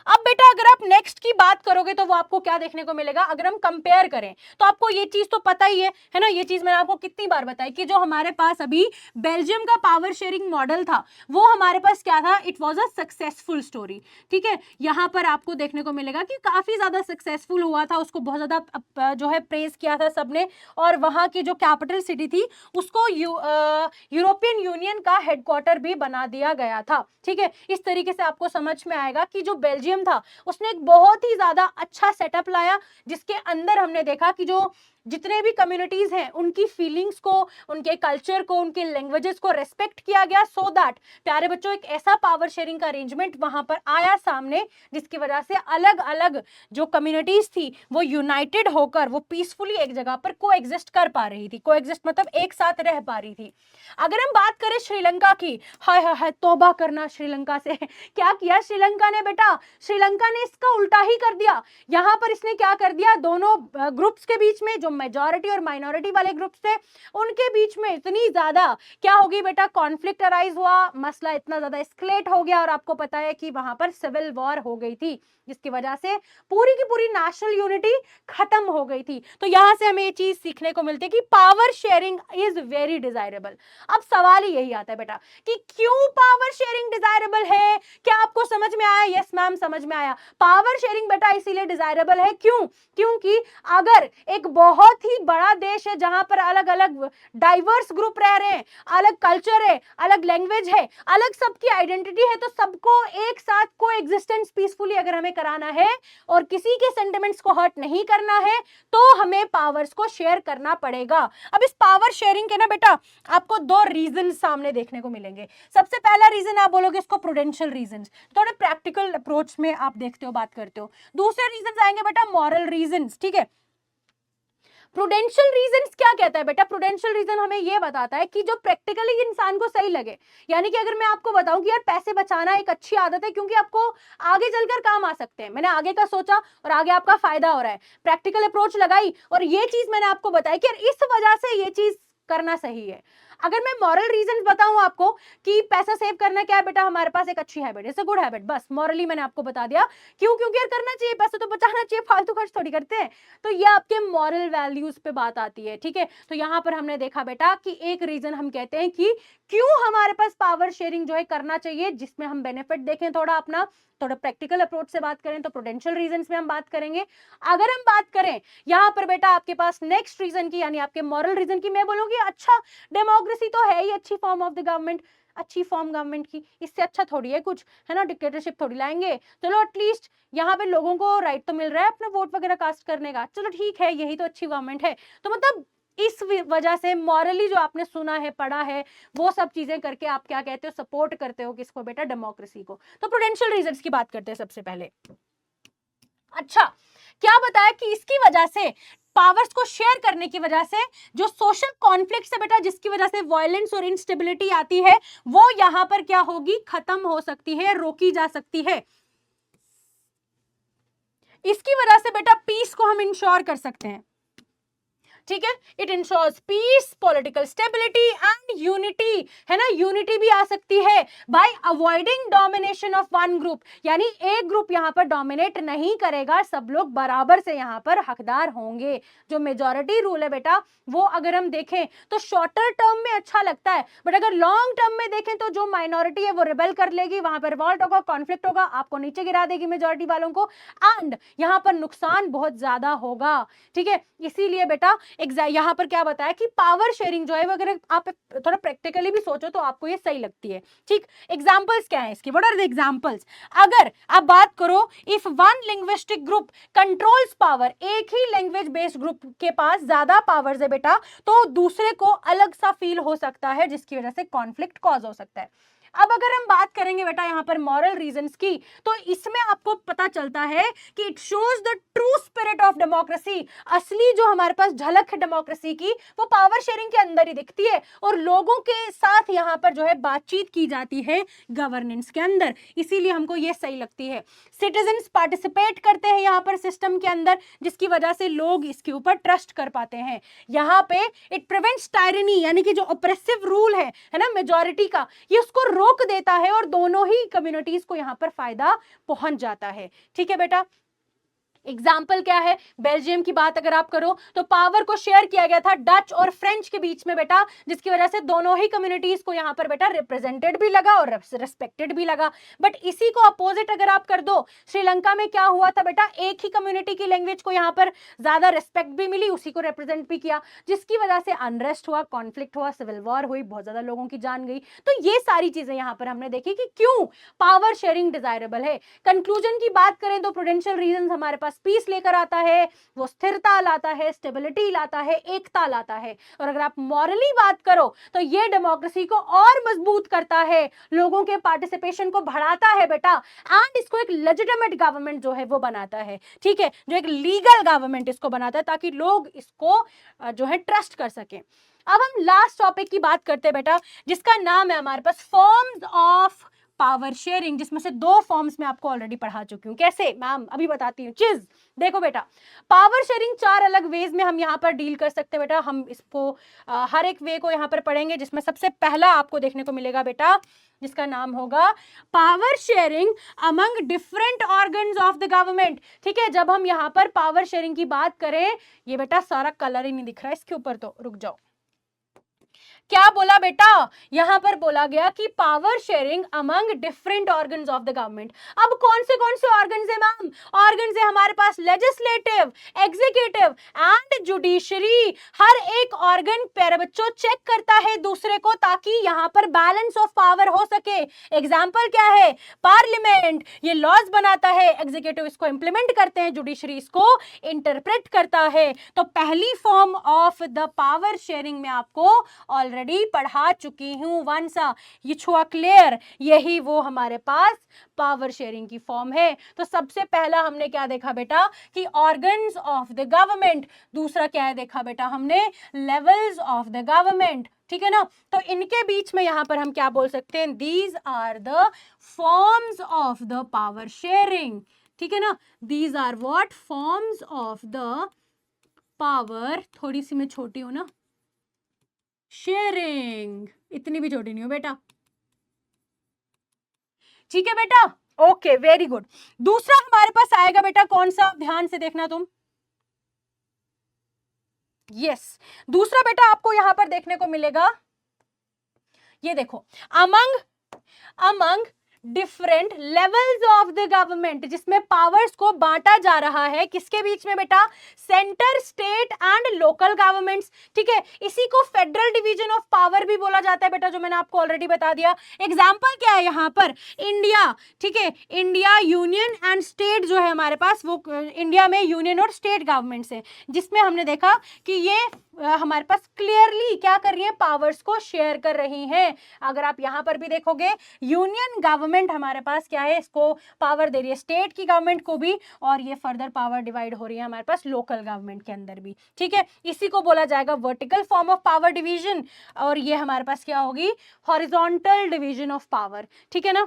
अब बेटा अगर आप नेक्स्ट की बात करोगे तो वो आपको क्या देखने को मिलेगा, अगर हम कंपेयर करें तो आपको ये चीज तो पता ही है ना, ये चीज मैंने आपको कितनी बार बताई कि जो हमारे पास अभी बेल्जियम का पावर शेयरिंग मॉडल था वो हमारे पास क्या था, it was a successful story. ठीक है, यहाँ पर आपको देखने को मिलेगा कि काफी ज्यादा सक्सेसफुल हुआ था, उसको बहुत ज्यादा जो है प्रेज किया था सबने, और वहां की जो कैपिटल सिटी थी उसको यूरोपियन यूनियन का हेडक्वार्टर भी बना दिया गया था। ठीक है, इस तरीके से आपको समझ में आएगा कि जो बेल्जियम था उसने एक बहुत ही ज्यादा अच्छा सेटअप लाया, जिसके अंदर हमने देखा कि जो जितने भी कम्युनिटीज हैं उनकी फीलिंग्स को, उनके कल्चर को, उनके लैंग्वेजेस को रेस्पेक्ट किया गया, सो दैट प्यारे बच्चों एक ऐसा पावर शेयरिंग का अरेंजमेंट वहां पर आया सामने, जिसकी वजह से अलग अलग जो कम्युनिटीज थी वो यूनाइटेड होकर वो पीसफुली एक जगह पर कोएग्जिस्ट कर पा रही थी। कोएग्जिस्ट मतलब एक साथ रह पा रही थी। अगर हम बात करें श्रीलंका की, हाय हाय हाय तौबा करना श्रीलंका से, क्या किया श्रीलंका ने बेटा, श्रीलंका ने इसका उल्टा ही कर दिया। यहां पर इसने क्या कर दिया, दोनों ग्रुप्स के बीच में जो मेजॉरिटी और माइनॉरिटी वाले ग्रुप्स थे उनके बीच में इतनी ज्यादा क्या होगी बेटा, कॉन्फ्लिक्ट अराइज हुआ, मसला इतना ज्यादा एस्केलेट हो गया, और आपको पता है कि वहां पर सिविल वॉर हो गई थी, जिसकी वजह से पूरी की पूरी नेशनल यूनिटी खत्म हो गई थी। तो यहां से हमें ये चीज सीखने को मिलती है कि power sharing is very desirable. अब सवाल ही यही आता है बेटा कि क्यों पावर शेयरिंग डिजायरेबल है, क्या आपको समझ में आया? यस मैम समझ में आया। पावर शेयरिंग बेटा इसीलिए डिजायरेबल है, क्यों? क्योंकि अगर एक बहुत ही बड़ा देश है जहां पर अलग अलग डाइवर्स ग्रुप रह रहे हैं, अलग कल्चर है, अलग लैंग्वेज है, अलग सबकी आइडेंटिटी है, तो सबको एक साथ को एग्जिस्टेंस पीसफुली अगर हमें कराना है और किसी के सेंटिमेंट्स को हर्ट नहीं करना है तो हमें पावर्स को शेयर करना पड़ेगा। अब इस पावर शेयरिंग के ना बेटा आपको दो रीजन सामने देखने को मिलेंगे। सबसे पहला रीजन आप बोलोगे इसको प्रूडेंशियल रीजन, थोड़े प्रैक्टिकल अप्रोच में आप देखते हो, बात करते हो। दूसरे रीजन आएंगे बेटा मॉरल रीजन। ठीक है, प्रूडेंशियल रीजंस क्या कहता है बेटा, प्रूडेंशियल रीजन हमें यह बताता है कि जो प्रैक्टिकली इंसान को सही लगे, यानी कि अगर मैं आपको बताऊं कि यार पैसे बचाना एक अच्छी आदत है क्योंकि आपको आगे चलकर काम आ सकते हैं, मैंने आगे का सोचा और आगे आपका फायदा हो रहा है, प्रैक्टिकल अप्रोच लगाई और ये चीज मैंने आपको बताई कि यार इस वजह से ये चीज करना सही है। अगर मैं मॉरल रीजन बताऊं आपको कि पैसा सेव करना क्या है बेटा, हमारे पास एक अच्छी हैबिट है, इट्स अ गुड हैबिट, बस मॉरली मैंने आपको बता दिया क्यों, क्योंकि यार करना चाहिए, पैसा तो बचाना चाहिए, फालतू खर्च थोड़ी करते हैं। तो ये आपके मॉरल वैल्यूज पे बात आती है। ठीक है, तो यहां पर हमने देखा बेटा कि एक रीजन हम कहते हैं कि क्यों हमारे पास पावर शेयरिंग जो है करना चाहिए, जिसमें हम बेनिफिट देखें थोड़ा अपना, थोड़ा प्रैक्टिकल अप्रोच से बात करें तो प्रूडेंशियल रीजंस में हम बात करेंगे। अगर हम बात करें यहां पर बेटा आपके पास नेक्स्ट रीजन की, यानी आपके मॉरल रीजन की, मैं बोलूंगी अच्छा डेमोक्रेसी तो है ही अच्छी फॉर्म ऑफ द गवर्नमेंट, अच्छी फॉर्म गवर्नमेंट की, इससे अच्छा थोड़ी है कुछ, है ना, डिक्टेटरशिप थोड़ी लाएंगे, चलो एटलीस्ट यहाँ पे लोगों को राइट तो मिल रहा है अपना वोट वगैरह कास्ट करने का, चलो ठीक है यही तो अच्छी गवर्नमेंट है। तो मतलब इस वजह से मॉरली जो आपने सुना है पढ़ा है वो सब चीजें करके आप क्या कहते हो, सपोर्ट करते हो किसको बेटा, डेमोक्रेसी को। तो प्रूडेंशियल रीजंस की बात करते हैं सबसे पहले। अच्छा, क्या बताया कि इसकी वजह से, पावर्स को शेयर करने की वजह से जो सोशल कॉन्फ्लिक्ट है बेटा, जिसकी वजह से वायलेंस और इंस्टेबिलिटी आती है, वो यहां पर क्या होगी, खत्म हो सकती है, रोकी जा सकती है। इसकी वजह से बेटा पीस को हम इंश्योर कर सकते हैं। ठीक है, it insures peace, political stability and unity, है ना, यूनिटी भी आ सकती है by avoiding domination of one group, यानी एक ग्रुप यहां पर डोमिनेट नहीं करेगा, सब लोग बराबर से यहां पर हकदार होंगे। जो मेजॉरिटी रूल है बेटा वो अगर हम देखें तो शॉर्टर टर्म में अच्छा लगता है, बट अगर लॉन्ग टर्म में देखें तो जो माइनॉरिटी है वो रिबेल कर लेगी, वहां पर रिवॉल्ट होगा, कॉन्फ्लिक्ट होगा, आपको नीचे गिरा देगी मेजॉरिटी वालों को, एंड यहां पर नुकसान बहुत ज्यादा होगा। ठीक है, इसीलिए बेटा यहां पर क्या बताया कि पावर शेयरिंग जो है वो अगर आप थोड़ा प्रैक्टिकली भी सोचो तो आपको ये सही लगती है। ठीक, एग्जांपल्स क्या है इसके, व्हाट आर द एग्जांपल्स? अगर आप बात करो, if one linguistic group controls power, एक ही लैंग्वेज बेस्ड ग्रुप के पास ज्यादा पावर्स है बेटा, तो दूसरे को अलग सा फील हो सकता है, जिसकी वजह से कॉन्फ्लिक्ट कॉज हो सकता है। अब अगर हम बात करेंगे बेटा यहाँ पर मॉरल रीजंस की, तो इसमें आपको पता चलता है कि it shows the true spirit of democracy, असली जो हमारे पास झलक है डेमोक्रेसी की वो पावर शेयरिंग के अंदर ही दिखती है, और लोगों के साथ यहाँ पर जो है बातचीत की जाती है गवर्नेंस के अंदर, इसीलिए हमको ये सही लगती है। सिटीजन्स पार्टिसिपेट करते हैं यहाँ पर सिस्टम के अंदर, जिसकी वजह से लोग इसके ऊपर ट्रस्ट कर पाते हैं। यहाँ पे इट प्रिवेंट्स टायरनी, यानी कि जो ऑप्रेसिव रूल है ना मेजॉरिटी का, ये उसको रोक देता है और दोनों ही कम्युनिटीज को यहाँ पर फायदा पहुंच जाता है। ठीक है बेटा, एग्जाम्पल क्या है, बेल्जियम की बात अगर आप करो तो पावर को शेयर किया गया था डच और फ्रेंच के बीच में बेटा, जिसकी वजह से दोनों ही कम्युनिटीज को यहां पर बेटा रिप्रेजेंटेड भी लगा और रेस्पेक्टेड भी लगा। बट इसी को अपोजिट अगर आप कर दो, श्रीलंका में क्या हुआ था बेटा, एक ही कम्युनिटी की लैंग्वेज को यहां पर ज्यादा रेस्पेक्ट भी मिली, उसी को रिप्रेजेंट भी किया, जिसकी वजह से अनरेस्ट हुआ, कॉन्फ्लिक्ट हुआ, सिविल वॉर हुई, बहुत ज्यादा लोगों की जान गई। तो ये सारी चीजें यहां पर हमने देखी कि क्यों पावर शेयरिंग डिजायरेबल है। कंक्लूजन की बात करें तो प्रूडेंशियल रीजन हमारे पास पीस लेकर आता है, वो स्थिरता लाता है, स्टेबिलिटी लाता है, एकता लाता है। और अगर आप मॉरली बात करो तो ये डेमोक्रेसी को और मजबूत करता है, लोगों के पार्टिसिपेशन को बढ़ाता है बेटा, एंड इसको एक लेजिटिमेट गवर्नमेंट जो है वो बनाता है। ठीक है, जो एक लीगल गवर्नमेंट इसको बनाता है ताकि लोग इसको जो है ट्रस्ट कर सके। अब हम लास्ट टॉपिक की बात करते हैं बेटा, जिसका नाम है हमारे पास फॉर्म्स ऑफ पावर शेयरिंग, जिसमें से दो फॉर्म्स में आपको ऑलरेडी पढ़ा चुकी हूं। कैसे मैम, अभी बताती हूँ चीज। देखो बेटा, पावर शेयरिंग चार अलग वेज में हम यहाँ पर डील कर सकते हैं बेटा। हम इसको हर एक वे को यहाँ पर पढ़ेंगे, जिसमें सबसे पहला आपको देखने को मिलेगा बेटा, जिसका नाम होगा power sharing among different organs of the government. ठीक है, जब हम यहाँ पर पावर शेयरिंग की बात करें, ये बेटा सारा कलर ही नहीं दिख रहा है इसके ऊपर, तो रुक जाओ। क्या बोला बेटा, यहां पर बोला गया कि power sharing among different organs of the government. अब कौन से ऑर्गन्स है मैम? ऑर्गन्स है हमारे पास लेजिस्लेटिव, एग्जीक्यूटिव एंड जुडिशरी। हर एक ऑर्गन प्यारे बच्चों चेक करता है दूसरे को, ताकि यहां पर बैलेंस ऑफ पावर हो सके। एग्जाम्पल क्या है? पार्लियामेंट ये लॉज बनाता है, एग्जीक्यूटिव इसको इंप्लीमेंट करते हैं, जुडिशरी इसको इंटरप्रेट करता है। तो पहली form of the power sharing में आपको ऑलरेडी पढ़ा चुकी हूं वंस। ये छुआ क्लियर, यही वो हमारे पास पावर शेयरिंग की फॉर्म है। तो सबसे पहला हमने क्या देखा बेटा कि ऑर्गन्स ऑफ द गवर्नमेंट, दूसरा क्या है देखा बेटा हमने, लेवल्स ऑफ द गवर्नमेंट। ठीक है ना, तो इनके बीच में यहां पर हम क्या बोल सकते हैं, these are the forms of the power sharing. ठीक है ना, these are what, forms of the power, थोड़ी सी मैं छोटी हूं ना, शेयरिंग, इतनी भी छोटी नहीं हो बेटा। ठीक है बेटा, ओके वेरी गुड। दूसरा हमारे पास आएगा बेटा कौन सा, ध्यान से देखना तुम। यस, दूसरा बेटा आपको यहां पर देखने को मिलेगा, ये देखो, among different levels of the government, जिसमें पावर्स को बांटा जा रहा है किसके बीच में बेटा, centre, state and local governments. ठीक है, इसी को फेडरल डिवीजन ऑफ पावर भी बोला जाता है बेटा, जो मैंने आपको ऑलरेडी बता दिया। एग्जांपल क्या है यहां पर, इंडिया। ठीक है, इंडिया यूनियन एंड स्टेट जो है हमारे पास, वो इंडिया में यूनियन और स्टेट गवर्नमेंट्स है, जिसमें हमने देखा कि ये हमारे पास क्लियरली क्या कर रही है, पावर्स को शेयर कर रही हैं। अगर आप यहां पर भी देखोगे, यूनियन गवर्नमेंट हमारे पास क्या है, इसको पावर दे रही है स्टेट की गवर्नमेंट को भी, और ये फर्दर पावर डिवाइड हो रही है हमारे पास लोकल गवर्नमेंट के अंदर भी। ठीक है, इसी को बोला जाएगा vertical form of power division, और ये हमारे पास क्या होगी, हॉरिजॉन्टल डिवीजन ऑफ पावर। ठीक है ना।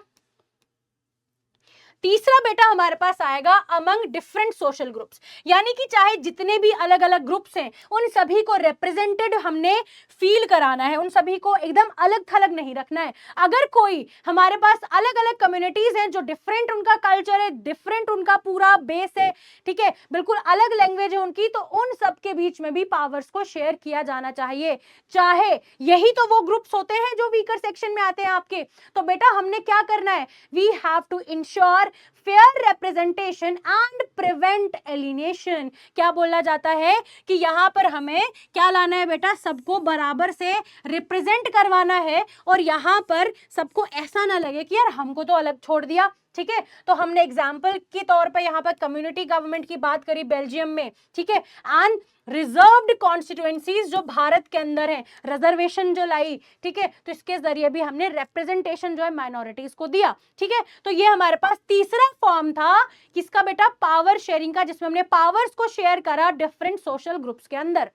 तीसरा बेटा हमारे पास आएगा अमंग डिफरेंट सोशल ग्रुप्स, यानी कि चाहे जितने भी अलग अलग ग्रुप्स हैं, उन सभी को रिप्रेजेंटेड हमने फील कराना है, उन सभी को एकदम अलग थलग नहीं रखना है। अगर कोई हमारे पास अलग अलग कम्युनिटीज हैं जो डिफरेंट उनका कल्चर है, डिफरेंट उनका पूरा बेस है, ठीक है, बिल्कुल अलग लैंग्वेज है उनकी, तो उन सब के बीच में भी पावर्स को शेयर किया जाना चाहिए। चाहे यही तो वो ग्रुप्स होते हैं जो वीकर सेक्शन में आते हैं आपके। तो बेटा हमने क्या करना है, we have to ensure fair representation and prevent alienation. क्या बोला जाता है कि यहां पर हमें क्या लाना है बेटा, सबको बराबर से रिप्रेजेंट करवाना है, और यहां पर सबको ऐसा ना लगे कि यार हमको तो अलग छोड़ दिया। ठीक है, तो हमने एग्जाम्पल के तौर पे यहां पर कम्युनिटी गवर्नमेंट की बात करी बेल्जियम में। ठीक है, एंड रिजर्व्ड कॉन्स्टिट्यूएंसीज जो भारत के अंदर है, रिजर्वेशन जो लाई, ठीक है, तो इसके जरिए भी हमने रिप्रेजेंटेशन जो है माइनॉरिटीज को दिया। ठीक है, तो ये हमारे पास तीसरा फॉर्म था किसका बेटा, पावर शेयरिंग का, जिसमें हमने पावर्स को शेयर करा डिफरेंट सोशल ग्रुप्स के अंदर।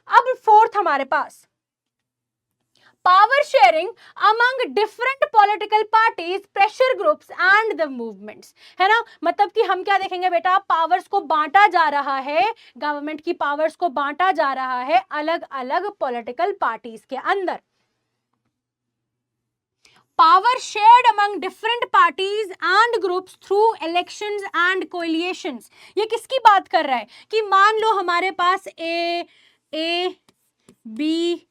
अब फोर्थ हमारे पास power sharing among different political parties, pressure groups and the movements, है ना। मतलब कि हम क्या देखेंगे बेटा, पावर्स को बांटा जा रहा है, गवर्नमेंट की पावर्स को बांटा जा रहा है अलग अलग पॉलिटिकल पार्टीज के अंदर। Power shared among different parties and groups through elections and coalitions. ये किसकी बात कर रहा है कि मान लो हमारे पास ए बी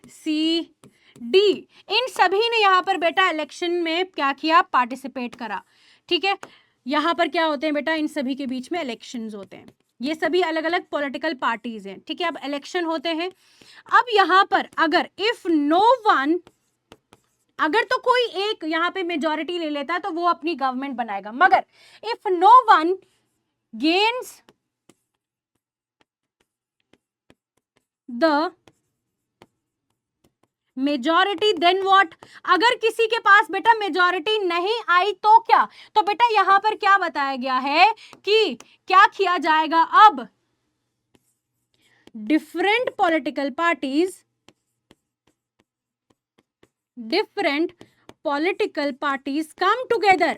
सी डी, इन सभी ने यहाँ पर बेटा इलेक्शन में क्या किया, पार्टिसिपेट करा। ठीक है, यहाँ पर क्या होते हैं बेटा, इन सभी के बीच में इलेक्शंस होते हैं। ये सभी अलग अलग पॉलिटिकल पार्टीज हैं। ठीक है, अब इलेक्शन होते हैं। अब यहाँ पर अगर इफ नो वन, अगर तो कोई एक यहाँ पे मेजॉरिटी ले लेता है तो वो अपनी गवर्नमेंट बनाएगा, मगर if no one gains the majority then what, अगर किसी के पास बेटा मेजॉरिटी नहीं आई तो क्या, तो बेटा यहां पर क्या बताया गया है कि क्या किया जाएगा, अब different political parties come together,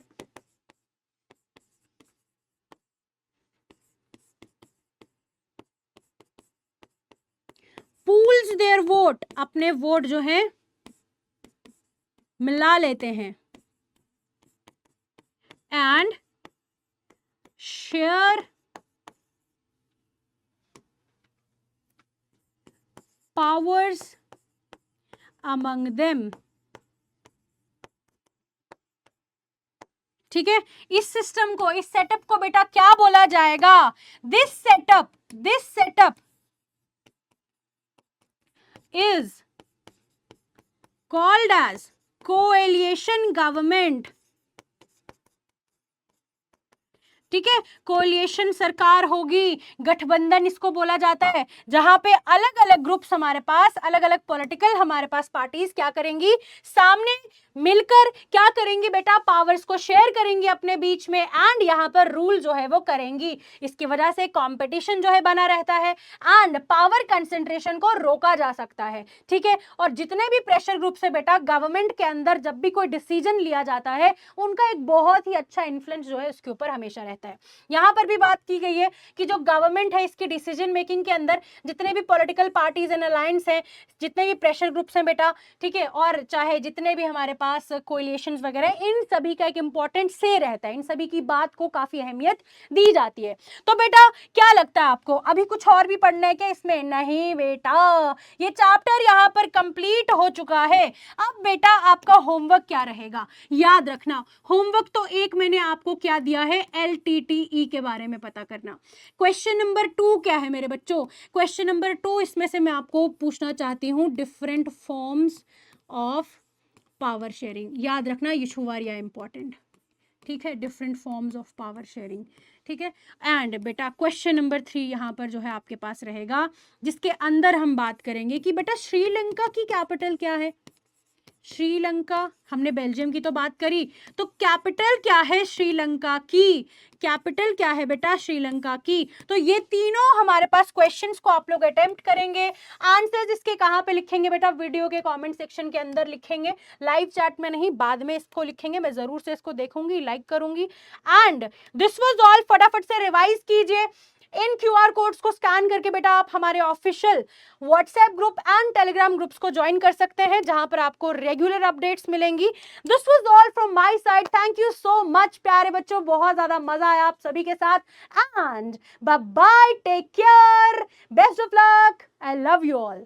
pools their vote, अपने वोट जो है मिला लेते हैं, and share powers among them. ठीक है, इस सिस्टम को, इस सेटअप को बेटा क्या बोला जाएगा, this setup is called as coalition government। ठीक है, कोलिएशन सरकार होगी, गठबंधन इसको बोला जाता है, जहां पे अलग अलग ग्रुप्स हमारे पास, अलग अलग पॉलिटिकल हमारे पास पार्टीज क्या करेंगी, सामने मिलकर क्या करेंगी बेटा, पावर्स को शेयर करेंगी अपने बीच में, एंड यहाँ पर रूल जो है वो करेंगी। इसकी वजह से कंपटीशन जो है बना रहता है एंड पावर कंसेंट्रेशन को रोका जा सकता है। ठीक है, और जितने भी प्रेशर ग्रुप्स है बेटा, गवर्नमेंट के अंदर जब भी कोई डिसीजन लिया जाता है, उनका एक बहुत ही अच्छा इन्फ्लुएंस जो है उसके ऊपर हमेशा रहता है। यहाँ पर भी बात की गई है कि जो गवर्नमेंट है, इसकी डिसीजन मेकिंग के अंदर जितने भी पॉलिटिकल पार्टीज एंड अलायंस हैं, जितने भी प्रेशर ग्रुप्स हैं बेटा, ठीक है, और चाहे जितने भी हमारे पास कोएलिशंस वगैरह, इन सभी का एक इंपॉर्टेंट से रहता है, इन सभी की बात को काफी अहमियत दी जाती है। तो बेटा क्या लगता है आपको, अभी कुछ और भी पढ़ना है क्या इसमें? नहीं बेटा, ये चैप्टर यहाँ पर कंप्लीट हो चुका है। अब बेटा आपका होमवर्क क्या रहेगा, याद रखना, होमवर्क तो एक मैंने आपको क्या दिया है, LTTE के बारे में पता करना। क्वेश्चन नंबर 2 क्या है मेरे बच्चों, क्वेश्चन नंबर 2 इसमें से मैं आपको पूछना चाहती हूँ, different forms of power sharing. याद रखना, ये छुवारिया इंपॉर्टेंट। ठीक है, different forms of power sharing. ठीक है, एंड बेटा क्वेश्चन नंबर 3 यहाँ पर जो है आपके पास रहेगा, जिसके अंदर हम बात करेंगे कि बेटा श्रीलंका की कैपिटल क्या है। श्रीलंका, हमने बेल्जियम की तो बात करी, तो कैपिटल क्या है श्रीलंका की, कैपिटल क्या है बेटा श्रीलंका की। तो ये तीनों हमारे पास क्वेश्चंस को आप लोग अटेम्प्ट करेंगे। आंसर्स इसके कहाँ पे लिखेंगे बेटा, वीडियो के कमेंट सेक्शन के अंदर लिखेंगे, लाइव चैट में नहीं, बाद में इसको लिखेंगे, मैं जरूर से इसको देखूंगी, लाइक करूंगी। एंड दिस वाज ऑल, फटाफट से रिवाइज कीजिए। इन QR कोड्स को स्कैन करके बेटा आप हमारे official WhatsApp group and Telegram groups को ज्वाइन कर सकते हैं, जहां पर आपको रेगुलर अपडेट्स मिलेंगी। This was all from my side, thank you so much प्यारे बच्चों, बहुत ज्यादा मजा आया आप सभी के साथ, and bye bye, take care, best of luck, I love you all.